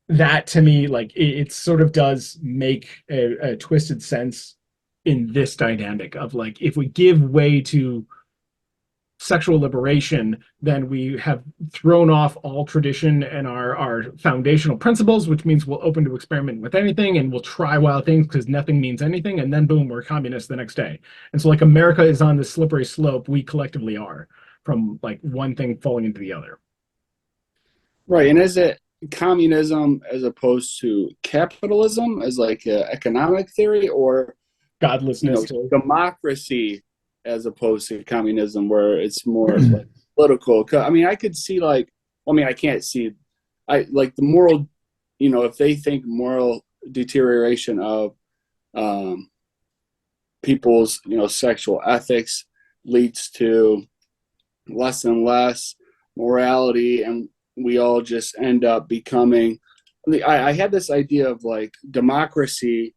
that to me, like it sort of does make a twisted sense in this dynamic of like if we give way to sexual liberation, then we have thrown off all tradition and our foundational principles, which means we'll open to experiment with anything and we'll try wild things because nothing means anything. And then boom, we're communists the next day. And so like America is on this slippery slope, we collectively are, from like one thing falling into the other. Right. And is it communism as opposed to capitalism as like an economic theory, or Godlessness too. democracy as opposed to communism, where it's more like political. I mean, I could see like, I mean, I can't see, I like the moral, if they think moral deterioration of um, people's, sexual ethics leads to less and less morality, and we all just end up becoming. I had this idea of like democracy.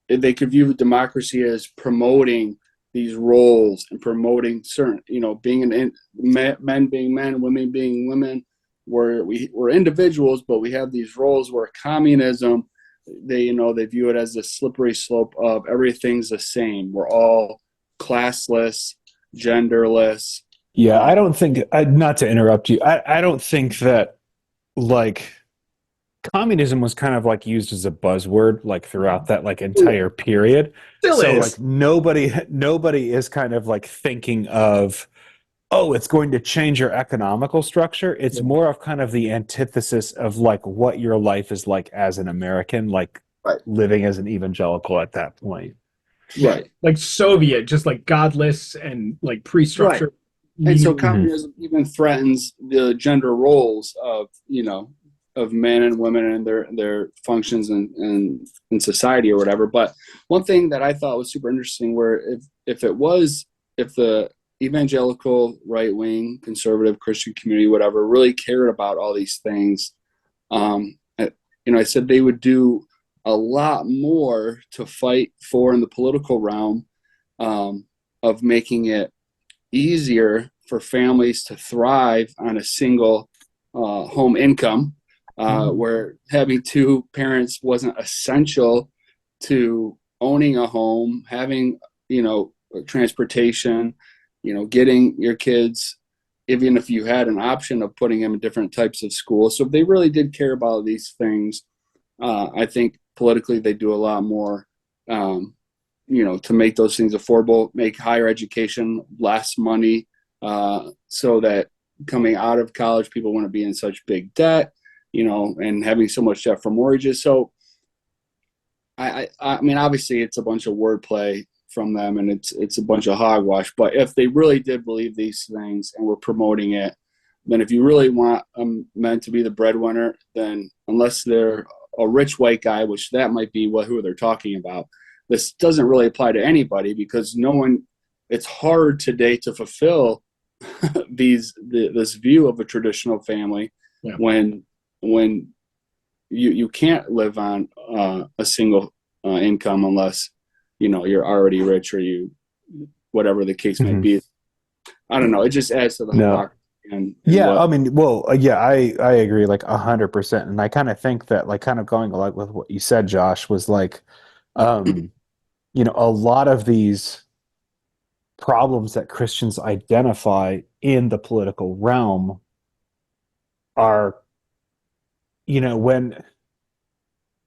They could view democracy as promoting these roles and promoting certain, being men being men, women being women. We're individuals, but we have these roles. Where communism, they view it as a slippery slope of everything's the same. We're all classless, genderless. Yeah, I don't think, not to interrupt you, I don't think that like communism was kind of like used as a buzzword like throughout that like entire period. Still So is. like nobody is kind of like thinking of, oh, it's going to change your economical structure. It's more of kind of the antithesis of like what your life is like as an American, like Right. living as an evangelical at that point. Right. Like Soviet, just like godless and like pre-structured. And so Mhm. communism even threatens the gender roles of, of men and women and their functions in society or whatever. But one thing that I thought was super interesting, where if the evangelical, right wing, conservative Christian community, whatever, really cared about all these things, I said they would do a lot more to fight for in the political realm, of making it easier for families to thrive on a single home income, where having two parents wasn't essential to owning a home, having, transportation, getting your kids, even if you had an option of putting them in different types of schools. So if they really did care about these things, I think politically they do a lot more, to make those things affordable, make higher education less money, so that coming out of college, people wouldn't be in such big debt, and having so much debt for mortgages. So I mean, obviously it's a bunch of wordplay from them, and it's a bunch of hogwash. But if they really did believe these things and were promoting it, then if you really want men to be the breadwinner, then unless they're a rich white guy, which that might be who they're talking about, this doesn't really apply to anybody, because it's hard today to fulfill this view of a traditional family, when you can't live on a single income unless you're already rich, or whatever the case may be. I don't know. It just adds to the hypocrisy. And I mean, well, yeah, I agree like 100%. And I kind of think that like kind of going along with what you said, Josh, was like, a lot of these problems that Christians identify in the political realm are, when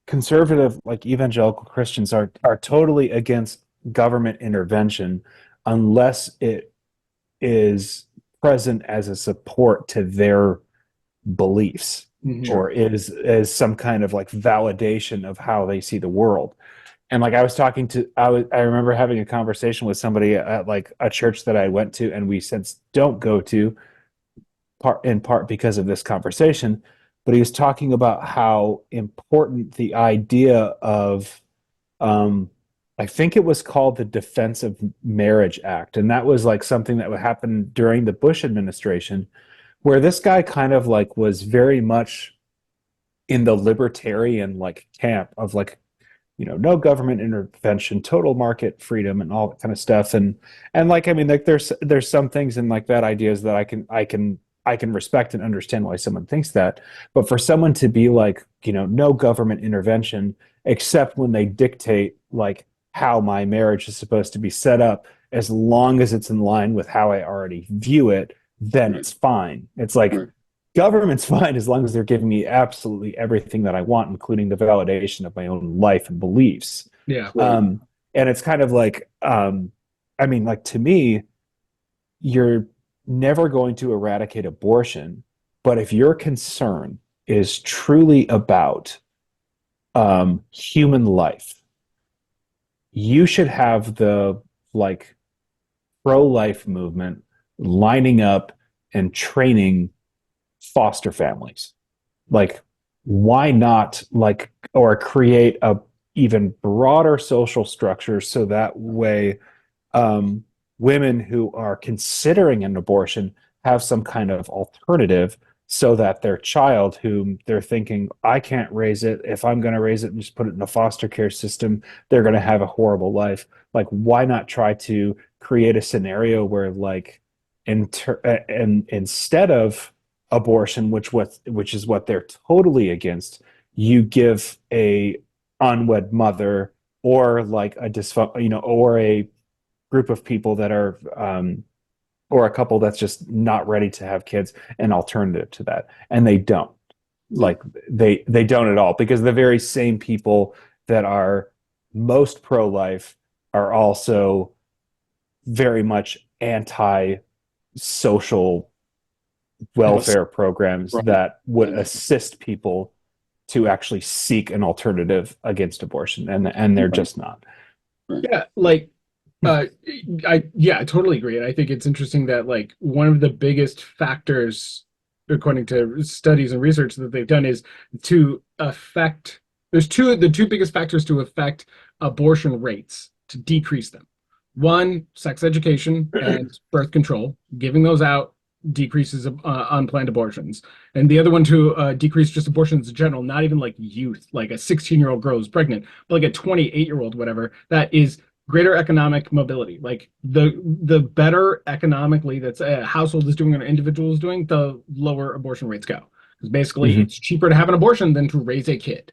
conservative, like evangelical Christians are totally against government intervention unless it is present as a support to their beliefs, or is as some kind of like validation of how they see the world. And like I remember having a conversation with somebody at like a church that I went to and we since don't go to, in part because of this conversation, but he was talking about how important the idea of I think it was called the Defense of Marriage Act, and that was like something that would happen during the Bush administration, where this guy kind of like was very much in the libertarian like camp of like, no government intervention, total market freedom, and all that kind of stuff. And like, I mean, like there's some things in like that ideas that I can respect and understand why someone thinks that. But for someone to be like, no government intervention except when they dictate like how my marriage is supposed to be set up, as long as it's in line with how I already view it, then it's fine. It's like, government's fine as long as they're giving me absolutely everything that I want, including the validation of my own life and beliefs. Yeah. And it's kind of like, I mean, like to me, you're never going to eradicate abortion, but if your concern is truly about human life, you should have the like pro-life movement lining up and training foster families. Like, why not like or create a even broader social structure so that way um, women who are considering an abortion have some kind of alternative so that their child, whom they're thinking, I can't raise it. If I'm going to raise it and just put it in a foster care system, they're going to have a horrible life. Like, why not try to create a scenario where, like, and instead of abortion, which is what they're totally against, you give a unwed mother or like a or a group of people that are or a couple that's just not ready to have kids an alternative to that, and they don't. Like, they don't at all, because the very same people that are most pro-life are also very much anti social welfare programs Right. that would assist people to actually seek an alternative against abortion, and they're Right. just not. Right. Yeah, like uh I totally agree. And I think it's interesting that like one of the biggest factors, according to studies and research that they've done, is to affect there's two biggest factors to affect abortion rates, to decrease them. One, sex education and birth control. Giving those out decreases unplanned abortions. And the other one to decrease just abortions in general, not even like youth, like a 16-year-old girl is pregnant, but like a 28-year-old, whatever, that is greater economic mobility. Like the better economically that's a household is doing or an individual is doing, the lower abortion rates go. Because basically Mm-hmm. it's cheaper to have an abortion than to raise a kid.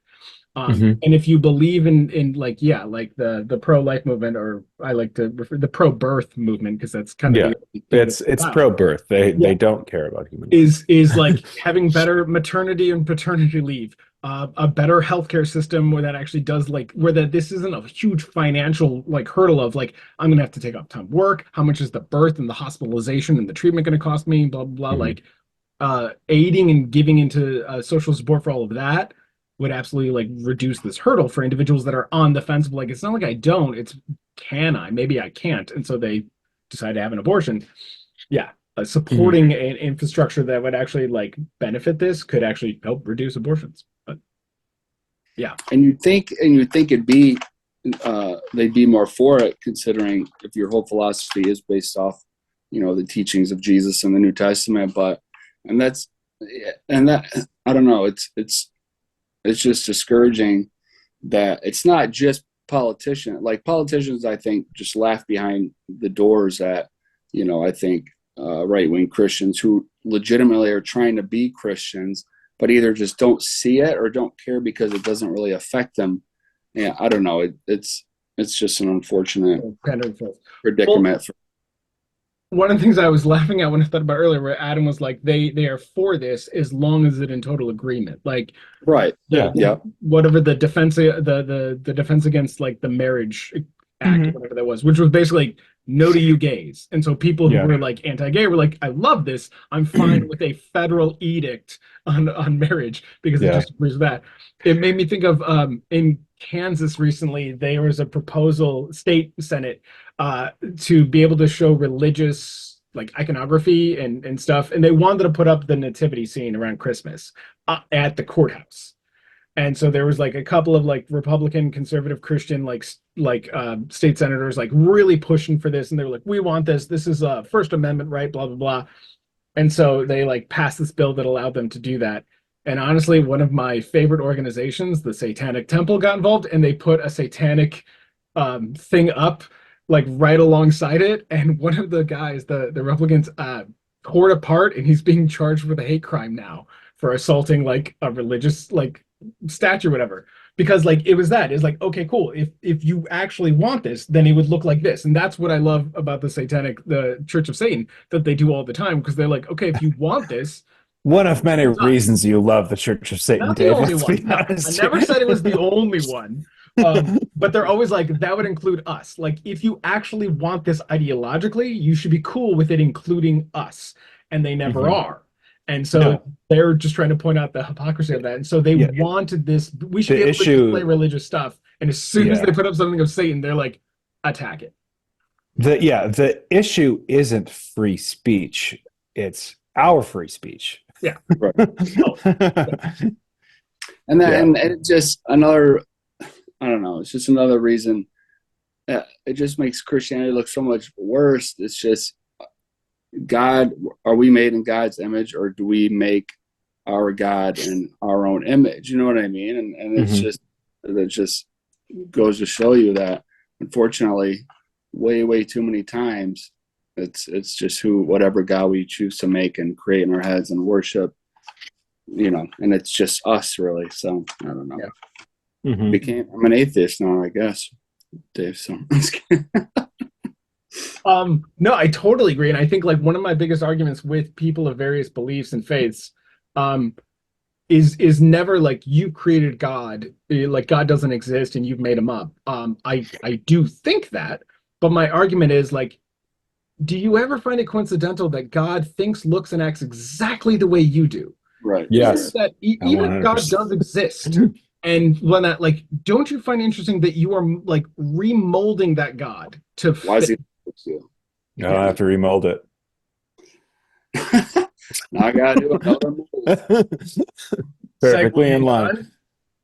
Mm-hmm. And if you believe in like, yeah, like the pro-life movement, or I like to refer the pro-birth movement, because that's kind of Yeah, the only thing that's it's about. pro-birth. They Yeah, don't care about human life. is like having better maternity and paternity leave, a better healthcare system where that actually does like where that this isn't a huge financial like hurdle of like I'm gonna have to take off time work. How much is the birth and the hospitalization and the treatment going to cost me? Blah blah blah. Mm-hmm. Like aiding and giving into social support for all of that would absolutely like reduce this hurdle for individuals that are on the fence of like it's not like I don't, it's can I? Maybe I can't, and so they decide to have an abortion. Yeah, Mm-hmm. supporting an infrastructure that would actually like benefit this could actually help reduce abortions. But yeah, And you'd think they'd be more for it, considering if your whole philosophy is based off, the teachings of Jesus in the New Testament. But and that's and that I don't know. It's just discouraging that it's not just politicians. Like politicians, I think, just laugh behind the doors at, I think right wing Christians who legitimately are trying to be Christians, but either just don't see it or don't care because it doesn't really affect them. Yeah, I don't know. It's just an unfortunate kind of. Well, predicament. one of the things I was laughing at when I thought about earlier, where Adam was like, they are for this as long as it's in total agreement. Like Right. Yeah. Yeah. whatever the defense the defense against like the marriage act or Mm-hmm. whatever that was, which was basically like, no to you gays. And so people who Yeah. were like anti-gay were like, I love this. I'm fine with a federal edict on marriage because it Yeah. just agrees with that. It made me think of in Kansas recently, there was a proposal, state senate, to be able to show religious like iconography and stuff. And they wanted to put up the nativity scene around Christmas at the courthouse. And so there was like a couple of like Republican, conservative, Christian, state senators like really pushing for this, and they were like, "We want this. This is a First Amendment right." Blah blah blah. And so they like passed this bill that allowed them to do that. And honestly, one of my favorite organizations, the Satanic Temple, got involved, and they put a satanic thing up like right alongside it. And one of the guys, the Republicans, tore it apart, and he's being charged with a hate crime now for assaulting like a religious like statue or whatever. Because like it was that it's like okay cool, if you actually want this then it would look like this. And that's what I love about the Church of Satan, that they do all the time, because they're like okay, if you want this, One of many it's us. reasons you love the Church of Satan, Not the Dave. only Let's one. be No, I honest never here. said it was the only one. But they're always like, that would include us. Like, if you actually want this ideologically, you should be cool with it including us. And they never Mhm. are. And so No. they're just trying to point out the hypocrisy of that. And so they Yeah. wanted this. We should be The able to display issue. religious stuff And as soon as they Yeah. put up something of Satan, they're like, attack it. The issue isn't free speech. It's our free speech. Yeah. Right. Oh, And then Yeah. and it's just another, I don't know, it's just another reason. It just makes Christianity look so much worse. It's just God, are we made in God's image, or do we make our God in our own image? You know what I mean? And it's Mhm. just, it just goes to show you that, unfortunately, way too many times, it's just whatever God we choose to make and create in our heads and worship, and it's just us really. So I don't know. Yeah. Mhm. I'm an atheist now, I guess, Dave. So No, I totally agree. And I think like one of my biggest arguments with people of various beliefs and faiths, um, is never like you created God, like God doesn't exist and you've made him up. I do think that, but my argument is like, do you ever find it coincidental that God thinks, looks, and acts exactly the way you do? right, Even right. Yes. that even if God 100%. does exist, and when that like, don't you find it interesting that you are like remolding that God to Why is fit? he with you? I'll have to remold it. Now I gotta do another move. Perfectly in Segue line.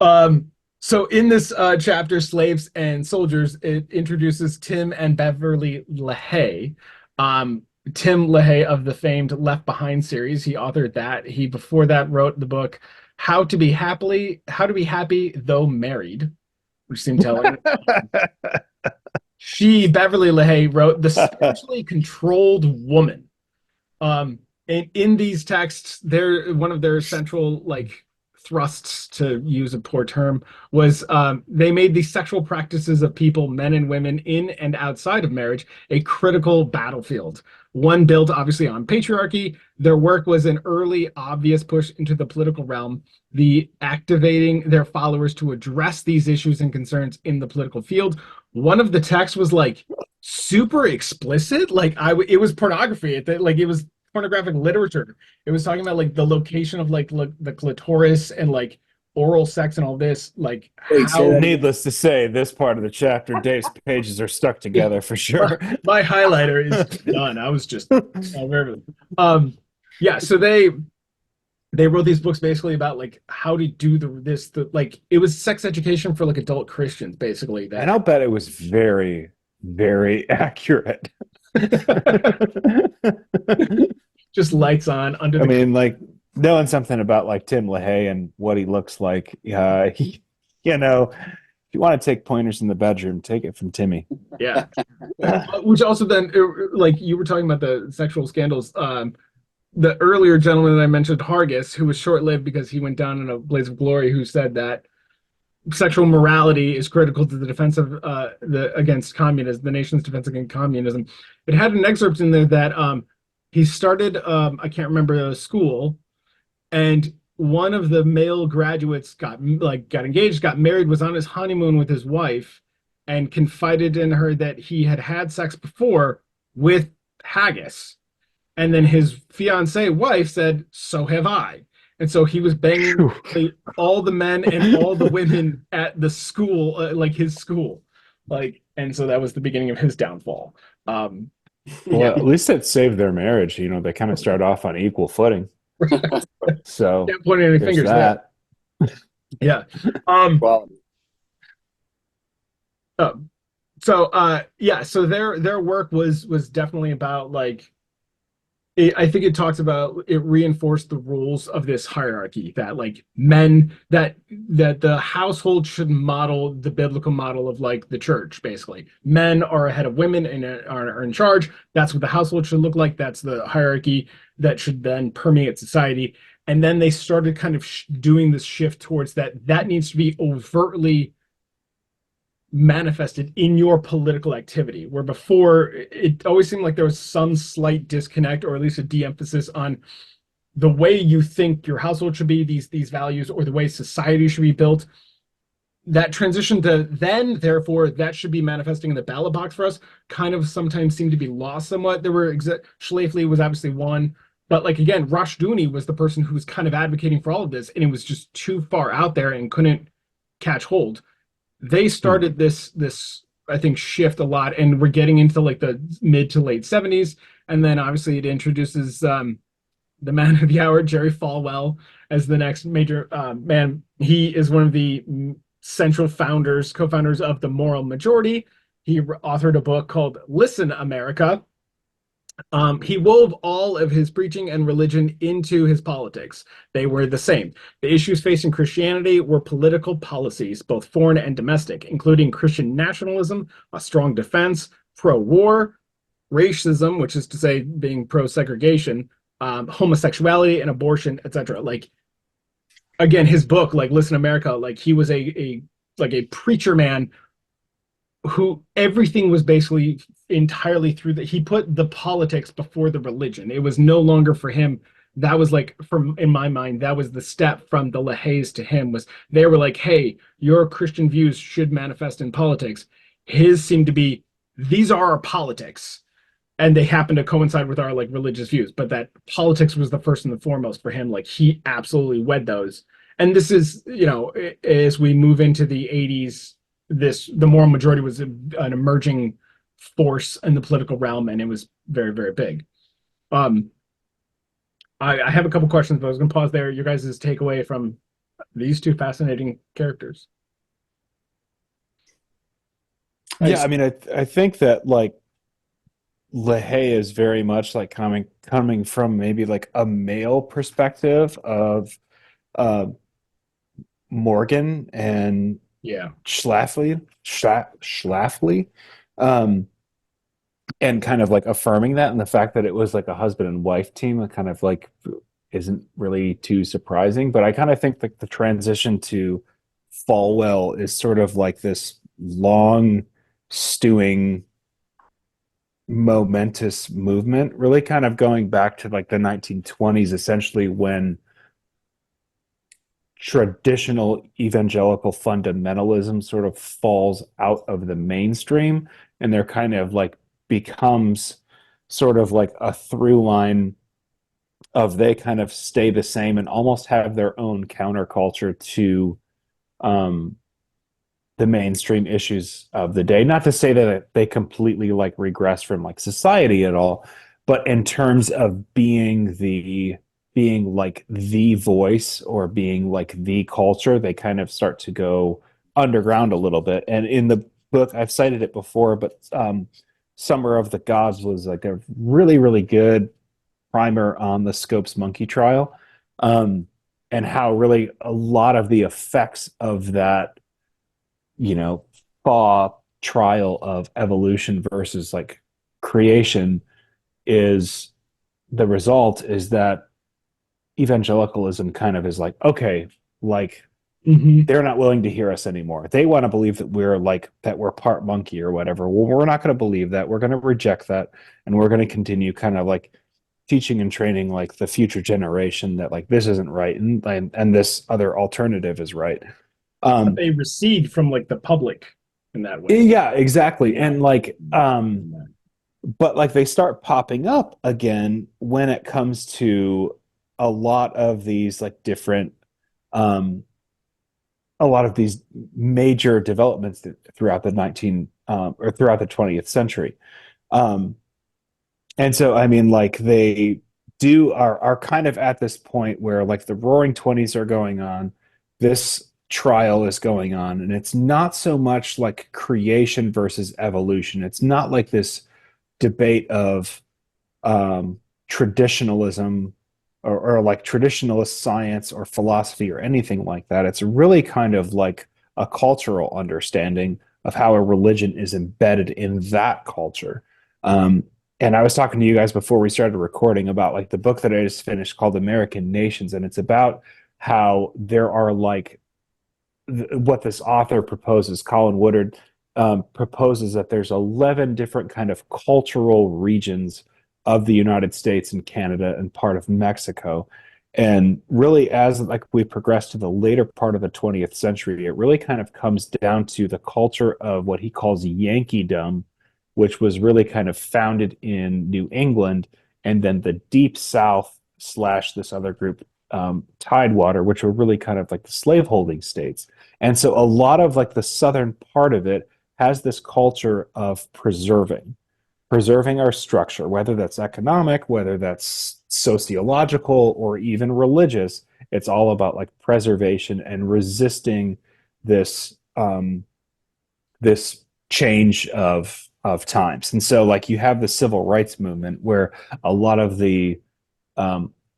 on. So in this chapter, Slaves and Soldiers, it introduces Tim and Beverly LaHaye. Um, Tim LaHaye of the famed Left Behind series. He authored that. He before that wrote the book How to Be Happy Though Married, which seemed telling. Beverly LaHaye, wrote The Spiritually Controlled Woman. In these texts, one of their central like thrusts, to use a poor term, was they made the sexual practices of people, men and women, in and outside of marriage, a critical battlefield. One built obviously on patriarchy. Their work was an early, obvious push into the political realm, the activating their followers to address these issues and concerns in the political field. One of the texts was like super explicit, like it was pornography. Like it was pornographic literature. It was talking about like the location of like the clitoris and like oral sex and all this, like Wait, say how that again. Needless to say, this part of the chapter, Dave's pages are stuck together for my, sure. my highlighter is done. I was just yeah, so they wrote these books basically about like how to do the like it was sex education for like adult Christians basically And that I'll bet it was very, very accurate. just lights on under I the mean, like knowing something about like Tim LaHaye and what he looks like, if you want to take pointers in the bedroom, take it from Timmy. yeah. Which also then like you were talking about the sexual scandals, the earlier gentleman that I mentioned, Hargis, who was short-lived because he went down in a blaze of glory, who said that sexual morality is critical to the defense of the against communism, the nation's defense against communism. It had an excerpt in there that he started, I can't remember a school, and one of the male graduates got engaged, got married, was on his honeymoon with his wife, and confided in her that he had had sex before with Haggis. And then his fiancee wife said, "So have I." And so he was banging all the men and all the women at the school, like his school, like, and so that was the beginning of his downfall. Um, Well, yeah, at least it saved their marriage. They kind of start off on equal footing. So can't point any there's fingers there. that. Yeah. Um, Well, uh, yeah, so their work was definitely about like I think it talks about it reinforced the rules of this hierarchy that like men that the household should model the biblical model of like the church basically. Men are ahead of women and are in charge. That's what the household should look like. That's the hierarchy that should then permeate society. And then they started kind of doing this shift towards that needs to be overtly manifested in your political activity, where before it always seemed like there was some slight disconnect or at least a de-emphasis on the way you think your household should be, these values, or the way society should be built. That transition to then therefore that should be manifesting in the ballot box for us kind of sometimes seemed to be lost somewhat. There were Schlafly was obviously one, but like again, Rushdoony was the person who was kind of advocating for all of this, and it was just too far out there and couldn't catch hold. they Hmm. started this I think shift a lot, and we're getting into like the mid to late 70s, and then obviously it introduces the man of the hour, Jerry Falwell, as the next major man. He is one of the central founders, co-founders of the Moral Majority. He authored a book called Listen, America. He wove all of his preaching and religion into his politics. They were the same. The issues facing Christianity were political policies, both foreign and domestic, including Christian nationalism, a strong defense, pro war, racism, which is to say being pro segregation, homosexuality and abortion, etc. Like, again, his book, like Listen America, like he was a like a preacher man who everything was basically entirely through that. He put the politics before the religion. It was no longer for him. That was like, from in my mind, that was the step from the LaHaye's to him. Was they were like, hey, your Christian views should manifest in politics. His seemed to be, these are our politics, and they happen to coincide with our like religious views, but that politics was the first and the foremost for him. Like, he absolutely wed those. And this is, as we move into the 80s, this the Moral Majority was an emerging force in the political realm, and it was very, very big. um I have a couple questions, but I was going to pause there. Your guys' takeaway from these two fascinating characters. Yeah, I mean, I think that like LaHaye is very much like coming from maybe like a male perspective of uh, Morgan and Yeah. Schlafly, um, and kind of like affirming that, and the fact that it was like a husband and wife team, kind of like isn't really too surprising. But I kind of think that the transition to Falwell is sort of like this long stewing momentous movement, really kind of going back to like the 1920s, essentially when traditional evangelical fundamentalism sort of falls out of the mainstream, and there kind of like becomes sort of like a through line of they kind of stay the same and almost have their own counterculture to um, the mainstream issues of the day. Not to say that they completely like regress from like society at all, but in terms of being like the voice or being like the culture, they kind of start to go underground a little bit. And in the book, I've cited it before, but Summer of the Gods was like a really, really good primer on the Scopes monkey trial, and how really a lot of the effects of that, you know, thaw trial of evolution versus like creation is the result is that evangelicalism kind of is like, okay, like Hmm. they're not willing to hear us anymore. They want to believe that we're like that we're part monkey or whatever. Well, we're not going to believe that. We're going to reject that, and we're going to continue kind of like teaching and training like the future generation that like this isn't right, and this other alternative is right. But Um, they recede from like the public in that way. yeah, exactly. And like but like they start popping up again when it comes to a lot of these like different um a lot of these major developments throughout the 19 or throughout the 20th century. um and so I mean like they do are kind of at this point where like the roaring 20s are going on, this trial is going on, and it's not so much like creation versus evolution. It's not like this debate of traditionalism or like traditionalist science or philosophy or anything like that. It's really kind of like a cultural understanding of how a religion is embedded in that culture. Um, and I was talking to you guys before we started recording about like the book that I just finished called American Nations, and it's about how there are like what this author proposes, Colin Woodard, proposes that there's 11 different kind of cultural regions of the United States and Canada and part of Mexico. And really, as like we progress to the later part of the 20th century, it really kind of comes down to the culture of what he calls Yankeedom, which was really kind of founded in New England, and then the Deep South slash this other group Tidewater, which were really kind of like the slaveholding states. And so a lot of like the southern part of it has this culture of preserving our structure, whether that's economic, whether that's sociological, or even religious. It's all about like preservation and resisting this this change of times. And so like you have the civil rights movement where a lot of the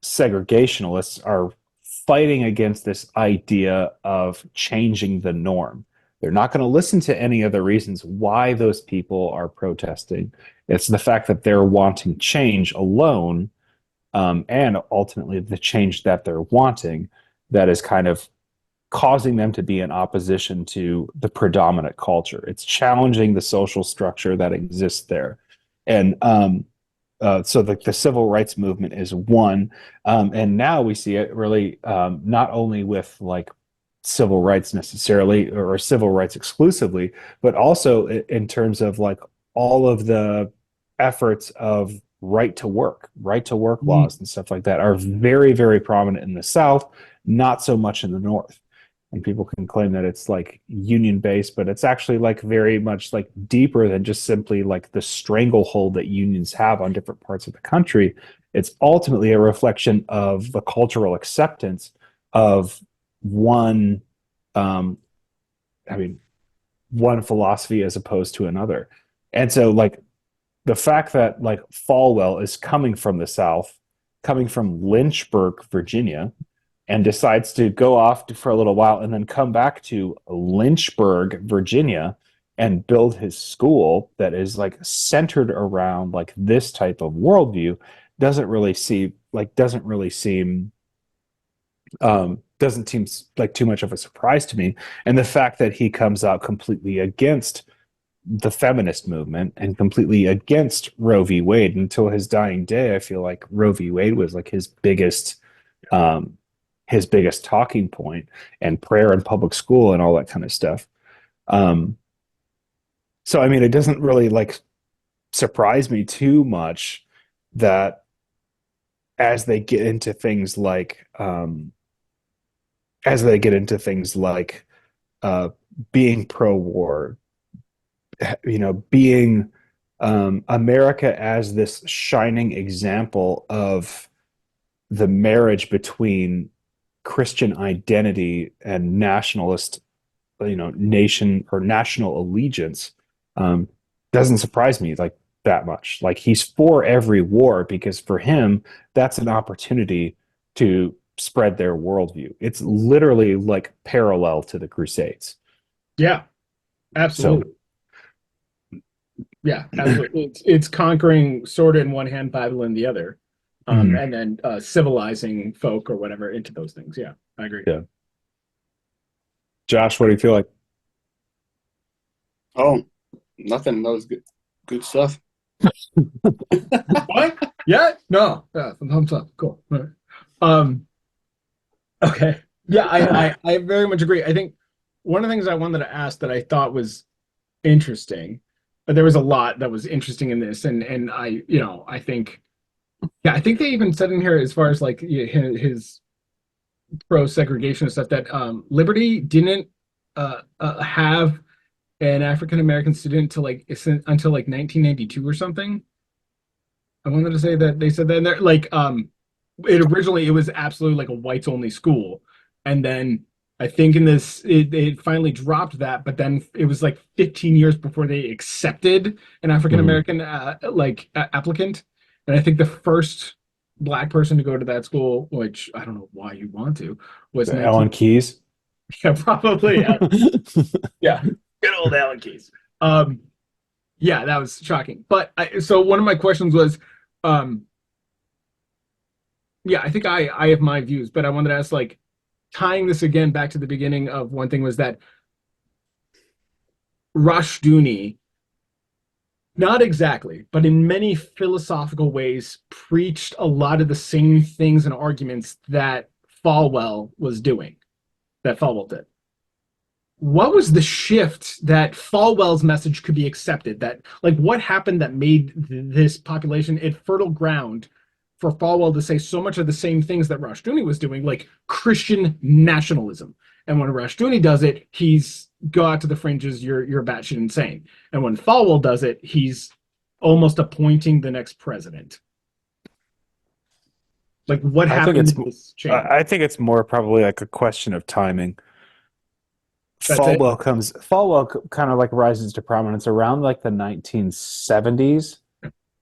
segregationalists are fighting against this idea of changing the norm. They're not going to listen to any of the reasons why those people are protesting. It's the fact that they're wanting change alone, and ultimately the change that they're wanting that is kind of causing them to be in opposition to the predominant culture. It's challenging the social structure that exists there. And so the civil rights movement is one. And now we see it really not only with like civil rights necessarily or civil rights exclusively, but also in terms of like all of the efforts of right to work laws and stuff like that are very, very prominent in the South, not so much in the North. And people can claim that it's like union based, but it's actually like very much like deeper than just simply like the stranglehold that unions have on different parts of the country. It's ultimately a reflection of the cultural acceptance of one, um, I mean, one philosophy as opposed to another. And so like the fact that like Falwell is coming from the South, coming from Lynchburg, Virginia, and decides to go off for a little while and then come back to Lynchburg, Virginia, and build his school that is like centered around like this type of worldview doesn't seem like too much of a surprise to me. And the fact that he comes out completely against the feminist movement and completely against Roe v. Wade until his dying day, I feel like Roe v. Wade was like his biggest talking point, and prayer in public school and all that kind of stuff. Um, so I mean, it doesn't really like surprise me too much that as they get into things like as they get into things like uh, being pro-war, being America as this shining example of the marriage between Christian identity and nationalist, nation or national allegiance, um, doesn't surprise me like that much. Like he's for every war because for him, that's an opportunity to spread their worldview. It's literally like parallel to the Crusades. Yeah, So, absolutely. Yeah, absolutely. It's conquering sword in one hand, Bible in the other, mhm, and then civilizing folk or whatever into those things. Yeah, I agree. yeah. Josh, what do you feel like? Oh, nothing. That was good stuff. What? Yeah? No. Yeah, thumbs up. Cool. All right. Um, okay. Yeah, I very much agree. I think one of the things I wanted to ask that I thought was interesting, but there was a lot that was interesting in this, and I think, yeah, I think they even said in here as far as like his pro segregation stuff that Liberty didn't have an African American student till like until like 1992 or something. I wanted to say that they said that in there like it was absolutely like a whites only school, and then I think in this it finally dropped that, but then it was like 15 years before they accepted an African Mhm. American applicant, and I think the first black person to go to that school, which I don't know why you want to, was Alan 19. Keyes. Yeah, probably. Yeah, yeah. Good old Alan Keys. Um, yeah, that was shocking. But so one of my questions was, um, yeah, I think I have my views, but I wanted to ask like tying this again back to the beginning of one thing was that Rushduni, not exactly, but in many philosophical ways, preached a lot of the same things and arguments that Falwell was doing, that Falwell did. What was the shift that Falwell's message could be accepted? That like what happened that made this population it fertile ground for Falwell to say so much of the same things that Rushdoony was doing, like Christian nationalism. And when Rushdoony does it, he's go out to the fringes, you're batshit insane. And when Falwell does it, he's almost appointing the next president. Like what I think happened it's in this change? I think it's more probably like a question of timing. That's it. Falwell kind of like rises to prominence around like the 1970s,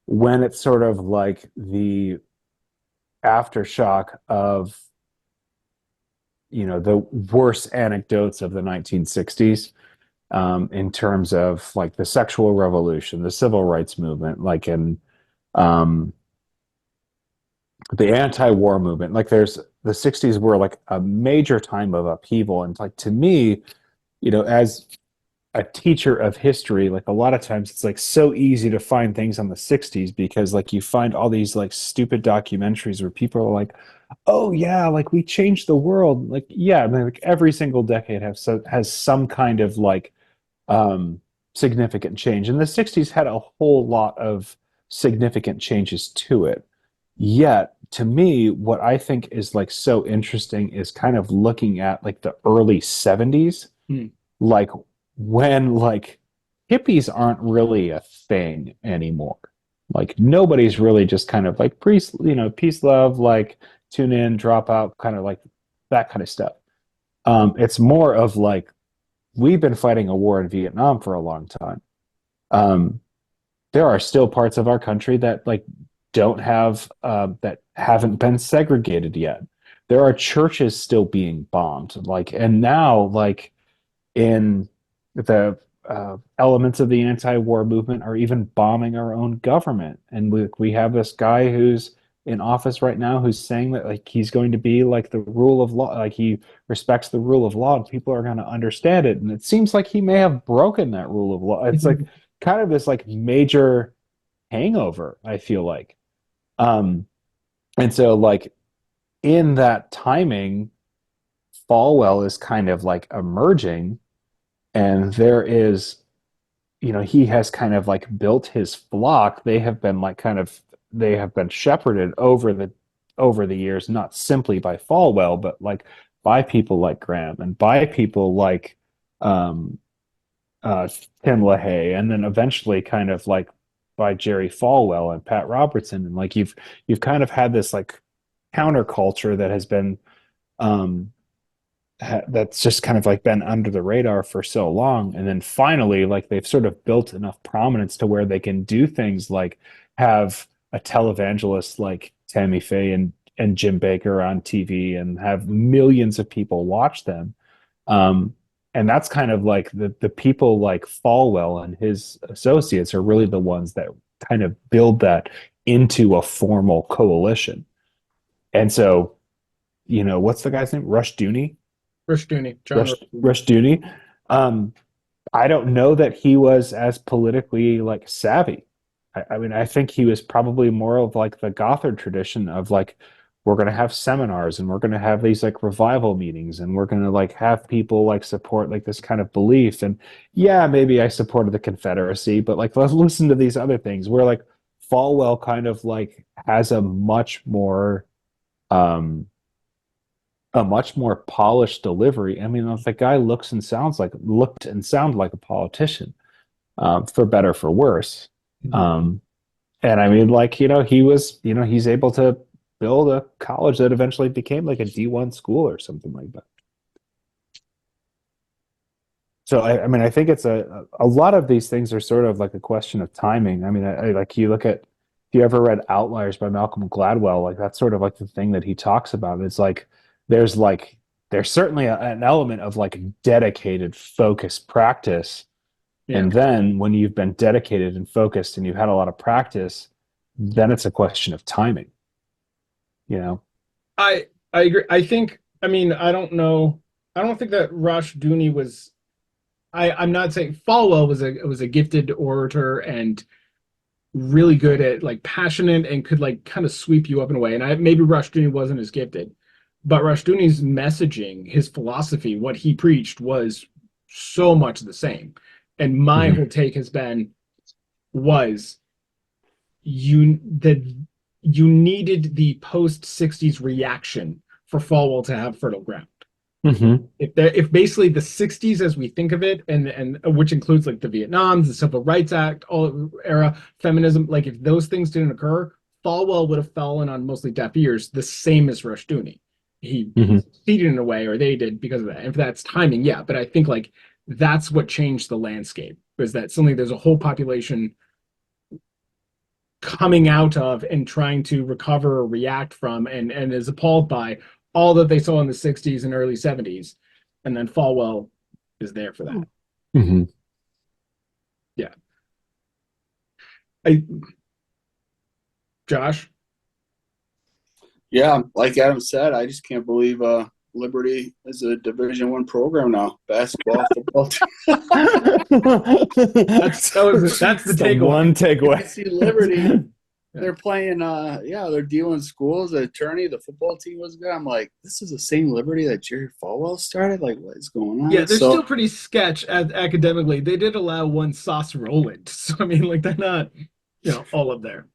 when it's sort of like the aftershock of, you know, the worst anecdotes of the 1960s, in terms of like the sexual revolution, the civil rights movement, like in um, the anti-war movement. Like there's the 60s were like a major time of upheaval. And like to me, you know, as a teacher of history, like a lot of times it's like so easy to find things on the 60s because like you find all these like stupid documentaries where people are like, oh yeah, like we changed the world. Like, yeah, I mean, like every single decade has some kind of like um significant change. And the 60s had a whole lot of significant changes to it. Yet, to me, what I think is like so interesting is kind of looking at like the early 70s, Hmm. like when like hippies aren't really a thing anymore. Like nobody's really just kind of like priest, you know, peace, love, like tune in, drop out, kind of like that kind of stuff. It's more of like we've been fighting a war in Vietnam for a long time. Um, there are still parts of our country that like don't have that haven't been segregated yet. There are churches still being bombed, like, and now like in the elements of the anti-war movement are even bombing our own government. And we have this guy who's in office right now who's saying that like he's going to be like the rule of law, like he respects the rule of law and people are going to understand it. And it seems like he may have broken that rule of law. It's like kind of this like major hangover, I feel like. Um, and so like in that timing, Falwell is kind of like emerging, and there is, you know, he has kind of like built his flock. They have been like kind of they have been shepherded over the years, not simply by Falwell, but like by people like Graham and by people like um uh Tim LaHaye, and then eventually kind of like by Jerry Falwell and Pat Robertson. And like you've kind of had this like counterculture that has been um that's just kind of like been under the radar for so long, and then finally like they've sort of built enough prominence to where they can do things like have a televangelist like Tammy Faye and Jim Baker on TV and have millions of people watch them. um and that's kind of like the people like Falwell and his associates are really the ones that kind of build that into a formal coalition. And so, you know, what's the guy's name? Rushdoony. Rushdoony, John Rushdoony. Rushdoony. Um, I don't know that he was as politically like savvy. I mean, I think he was probably more of like the Gothard tradition of like, we're going to have seminars and we're going to have these like revival meetings and we're going to like have people like support like this kind of belief. And yeah, maybe I supported the Confederacy, but like let's listen to these other things where like Falwell kind of like has um a much more polished delivery. I mean, the guy looked and sounded like a politician, for better for worse. Um, and I mean, like, you know, he's able to build a college that eventually became like a D1 school or something like that. So I mean, I think it's a lot of these things are sort of like a question of timing. I mean, like you look at if you ever read Outliers by Malcolm Gladwell, like that's sort of like the thing that he talks about. It's there's like there's certainly an element of like dedicated, focused practice, Yeah. and then when you've been dedicated and focused and you've had a lot of practice, then it's a question of timing. You know? I agree. I think, I mean, I don't know. I don't think that Rushdoony was I'm not saying Falwell was a gifted orator and really good at like passionate and could like kind of sweep you up in a way. And maybe Rushdoony wasn't as gifted, but Rushdoony's messaging, his philosophy, what he preached was so much the same. And my Mhm. whole take has been was you that you needed the post 60s reaction for Falwell to have fertile ground. Mm-hmm. If basically the 60s as we think of it, and which includes like the Vietnams, the Civil Rights Act, all era, feminism, like if those things didn't occur, Falwell would have fallen on mostly deaf ears, the same as Rushdoony. He Mm-hmm. succeeded in a way, or they did because of that. If that's timing, yeah. But I think like that's what changed the landscape, was that suddenly there's a whole population coming out of and trying to recover or react from and is appalled by all that they saw in the 60s and early 70s. And then Falwell is there for that. Mm-hmm. Yeah. I Josh? Yeah, like Adam said, I just can't believe Liberty is a Division I program now. Basketball, football. That's the takeaway. One takeaway. You see Liberty, they're playing. They're dealing schools. The attorney, the football team was good. I'm like, this is the same Liberty that Jerry Falwell started. Like, what is going on? Yeah, they're still pretty sketch academically. They did allow one Sauce Roland, so I mean, like they're not, all up there.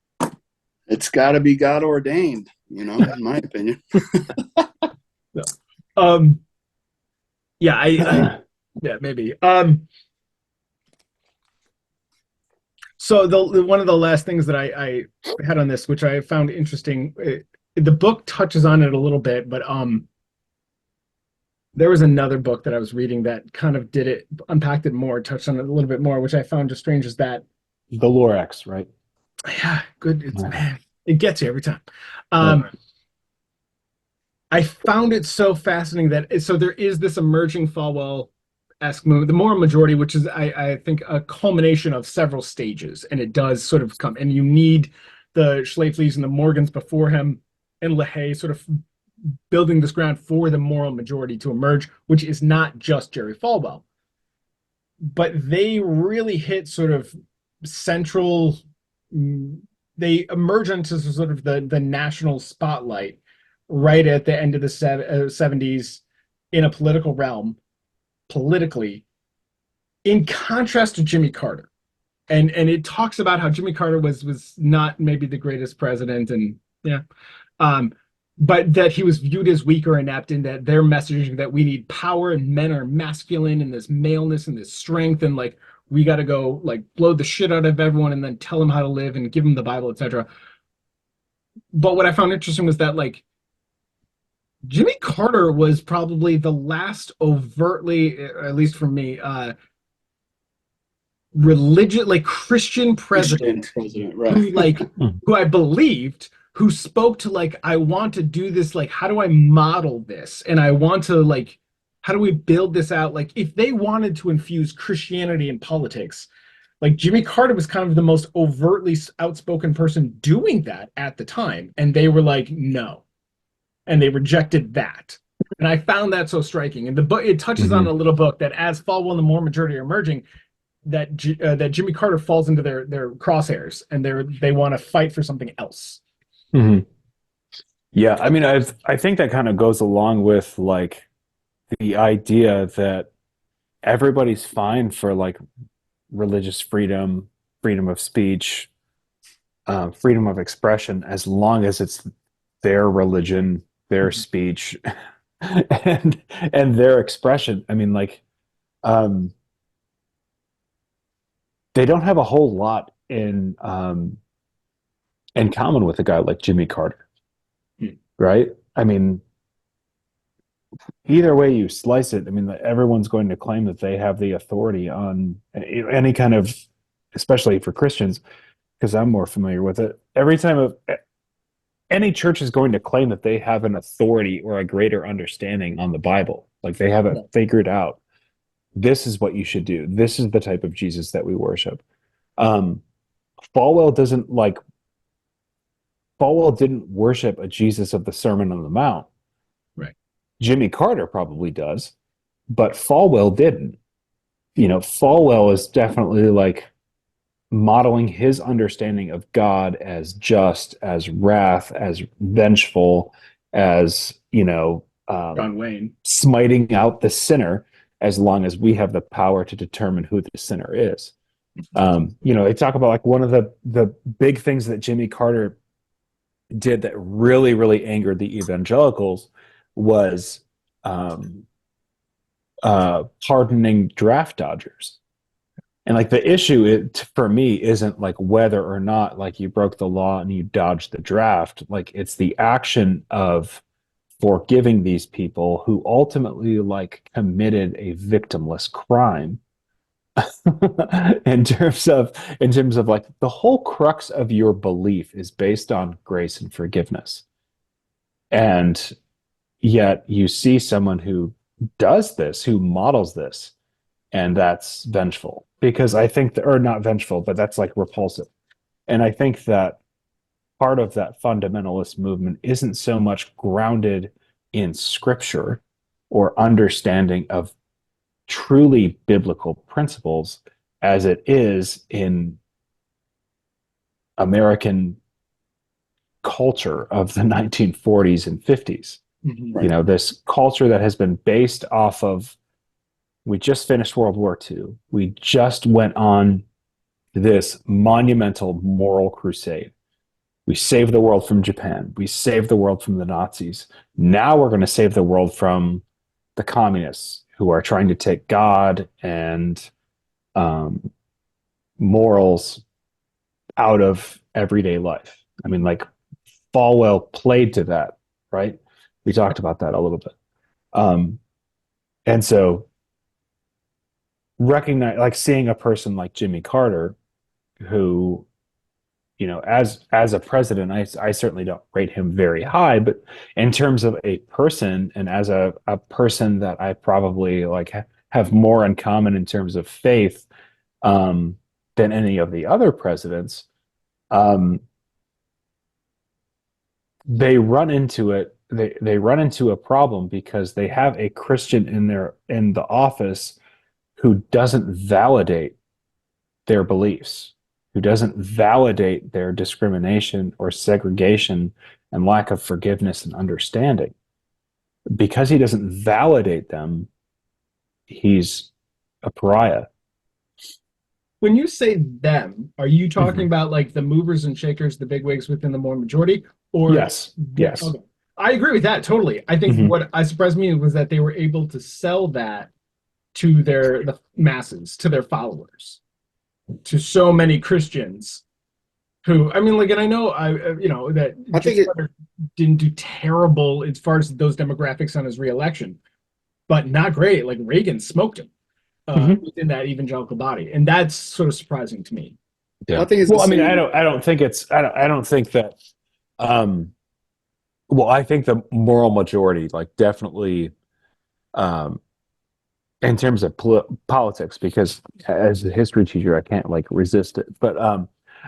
It's got to be God ordained, in my opinion. Yeah, yeah, maybe. So one of the last things that I had on this, which I found interesting, the book touches on it a little bit, but there was another book that I was reading that kind of unpacked it more, touched on it a little bit more, which I found just strange as that. The Lorax, right? Yeah, good. Man, it gets you every time. I found it so fascinating that so there is this emerging Falwell-esque movement, the moral majority, which is I think a culmination of several stages, and it does sort of come, and you need the Schlaflys and the Morgans before him and LaHaye sort of building this ground for the moral majority to emerge, which is not just Jerry Falwell, but they really hit sort of central. They emerge into sort of the national spotlight right at the end of the 70s in a political realm, politically, in contrast to Jimmy Carter. And it talks about how Jimmy Carter was not maybe the greatest president, and but that he was viewed as weak or inept, and that their messaging that we need power and men are masculine and this maleness and this strength, and like we got to go like blow the shit out of everyone and then tell them how to live and give them the Bible, etc. But what I found interesting was that like Jimmy Carter was probably the last overtly, at least for me, religious, like Christian president, right? who I believed, who spoke to like, I want to do this, like, how do I model this? And I want to like, how do we build this out? Like, if they wanted to infuse Christianity in politics, like Jimmy Carter was kind of the most overtly outspoken person doing that at the time. And they were like, no. And they rejected that. And I found that so striking. And the book, it touches on a little book that as Falwell and the Moral Majority are emerging, that Jimmy Carter falls into their crosshairs, and they want to fight for something else. Mm-hmm. Yeah, I mean, I think that kind of goes along with like the idea that everybody's fine for like religious freedom, freedom of speech, freedom of expression, as long as it's their religion, their speech, and their expression. I mean, like, they don't have a whole lot in common with a guy like Jimmy Carter, right? I mean, either way you slice it, I mean, everyone's going to claim that they have the authority on any kind of, especially for Christians, because I'm more familiar with it. Every time any church is going to claim that they have an authority or a greater understanding on the Bible, like they have it figured out. This is what you should do. This is the type of Jesus that we worship. Falwell didn't worship a Jesus of the Sermon on the Mount. Right. Jimmy Carter probably does, but Falwell didn't. Falwell is definitely like modeling his understanding of God as just, as wrath, as vengeful, as, John Wayne. Smiting out the sinner, as long as we have the power to determine who the sinner is. They talk about like one of the big things that Jimmy Carter did that really, really angered the evangelicals was um, pardoning draft dodgers. And like the issue for me isn't like whether or not like you broke the law and you dodged the draft. Like it's the action of forgiving these people who ultimately like committed a victimless crime. In terms of like the whole crux of your belief is based on grace and forgiveness. And yet you see someone who does this, who models this, and that's vengeful. Because I think that, or not vengeful, but that's like repulsive. And I think that part of that fundamentalist movement isn't so much grounded in scripture or understanding of truly biblical principles as it is in American culture of the 1940s and 50s. Mhm. You know, this culture that has been based off of, we just finished World War II. We just went on this monumental moral crusade. We saved the world from Japan. We saved the world from the Nazis. Now we're going to save the world from the communists who are trying to take God and um, morals out of everyday life. I mean, like Falwell played to that, right? We talked about that a little bit. Um, and so recognize, like seeing a person like Jimmy Carter, who, you know, as a president, I certainly don't rate him very high, but in terms of a person and as a person that I probably like have more in common in terms of faith um, than any of the other presidents, um, they run into it. They run into a problem because they have a Christian in the office who doesn't validate their beliefs, who doesn't validate their discrimination or segregation and lack of forgiveness and understanding. Because he doesn't validate them, he's a pariah. When you say them, are you talking Mhm. about like the movers and shakers, the bigwigs within the Mormon majority, or Yes, yes. okay. I agree with that totally. I think Mhm. what I surprised me was that they were able to sell that to the masses, to their followers, to so many Christians who, I mean, like, and I know that I Jimmy think it. Carter didn't do terrible as far as those demographics on his reelection, but not great. Like Reagan smoked him Mhm. within that evangelical body, and that's sort of surprising to me. I Yeah. think it's the Well, I mean, same. I don't think it's, I don't think that, um, well, I think the moral majority, like definitely, um, in terms of politics, because as a history teacher I can't like resist it, but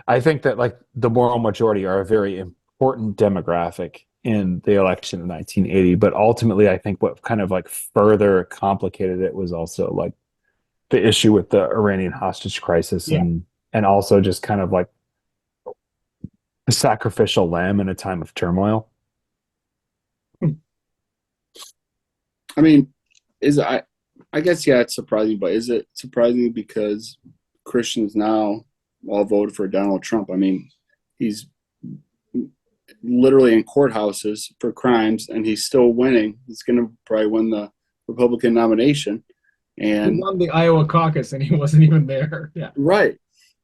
I think that like the moral majority are a very important demographic in the election in 1980, but ultimately I think what kind of like further complicated it was also like the issue with the Iranian hostage crisis Yeah. and also just kind of like the sacrificial lamb in a time of turmoil. I mean, is I guess yeah, it's surprising, but is it surprising because Christians now all voted for Donald Trump? I mean, he's literally in courthouses for crimes, and he's still winning. He's going to probably win the Republican nomination, He and won the Iowa caucus and he wasn't even there. Yeah. right,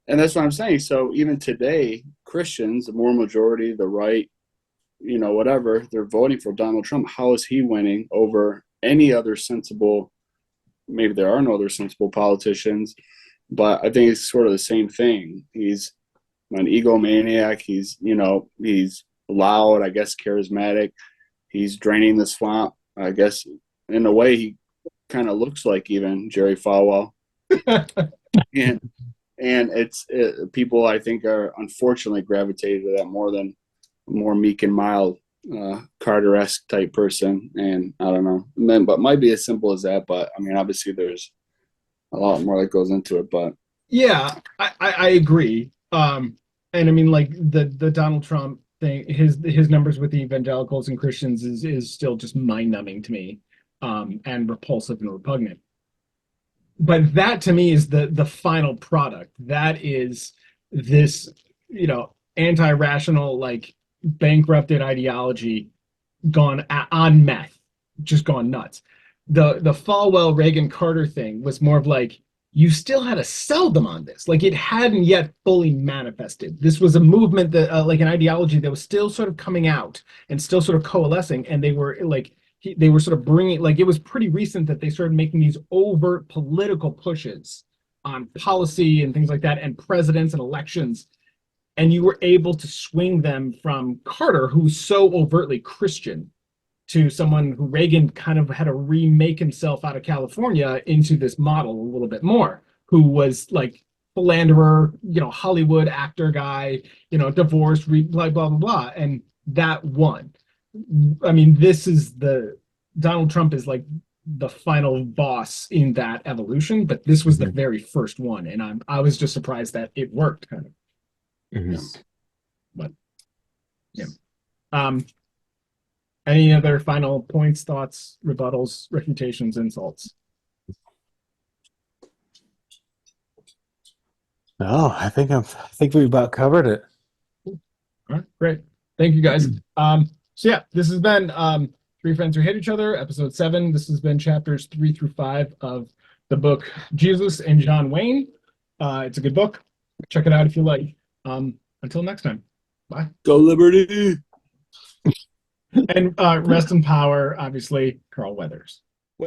and that's what I'm saying. So even today, Christians, the moral majority, the right, whatever, they're voting for Donald Trump. How is he winning over any other sensible? Maybe there are no other sensible politicians, but I think it's sort of the same thing. He's an egomaniac. He's loud, I guess, charismatic. He's draining the swamp. I guess in a way he kind of looks like even Jerry Falwell, and people I think are unfortunately gravitated to that more than a more meek and mild Carter-esque type person. And I don't know, but might be as simple as that. But I mean, obviously there's a lot more that goes into it. But Yeah, I agree. And I mean, like the Donald Trump thing, his numbers with the evangelicals and Christians is still just mind-numbing to me, and repulsive and repugnant. But that to me is the final product. That is this, anti-rational, like bankrupted ideology gone on meth, just gone nuts. The Falwell Reagan Carter thing was more of like you still had to sell them on this. Like it hadn't yet fully manifested. This was a movement that like an ideology that was still sort of coming out and still sort of coalescing, and they were like they were sort of bringing like it was pretty recent that they started making these overt political pushes on policy and things like that and presidents and elections, and you were able to swing them from Carter, who's so overtly Christian, to someone who Reagan kind of had to remake himself out of California into this model a little bit more, who was like philanderer, Hollywood actor guy, divorced, blah, blah, blah, blah. And that won. I mean, this is Donald Trump is like the final boss in that evolution, but this was the very first one. And I was just surprised that it worked kind of. Mm-hmm. But yeah. Any other final points, thoughts, rebuttals, refutations, insults? No, I think we about covered it. All right, great. Thank you guys. So yeah, this has been Three Friends Who Hate Each Other, episode 7. This has been chapters 3 through 5 of the book Jesus and John Wayne. It's a good book. Check it out if you like. Until next time. Bye. Go Liberty! And rest in power, obviously, Carl Weathers.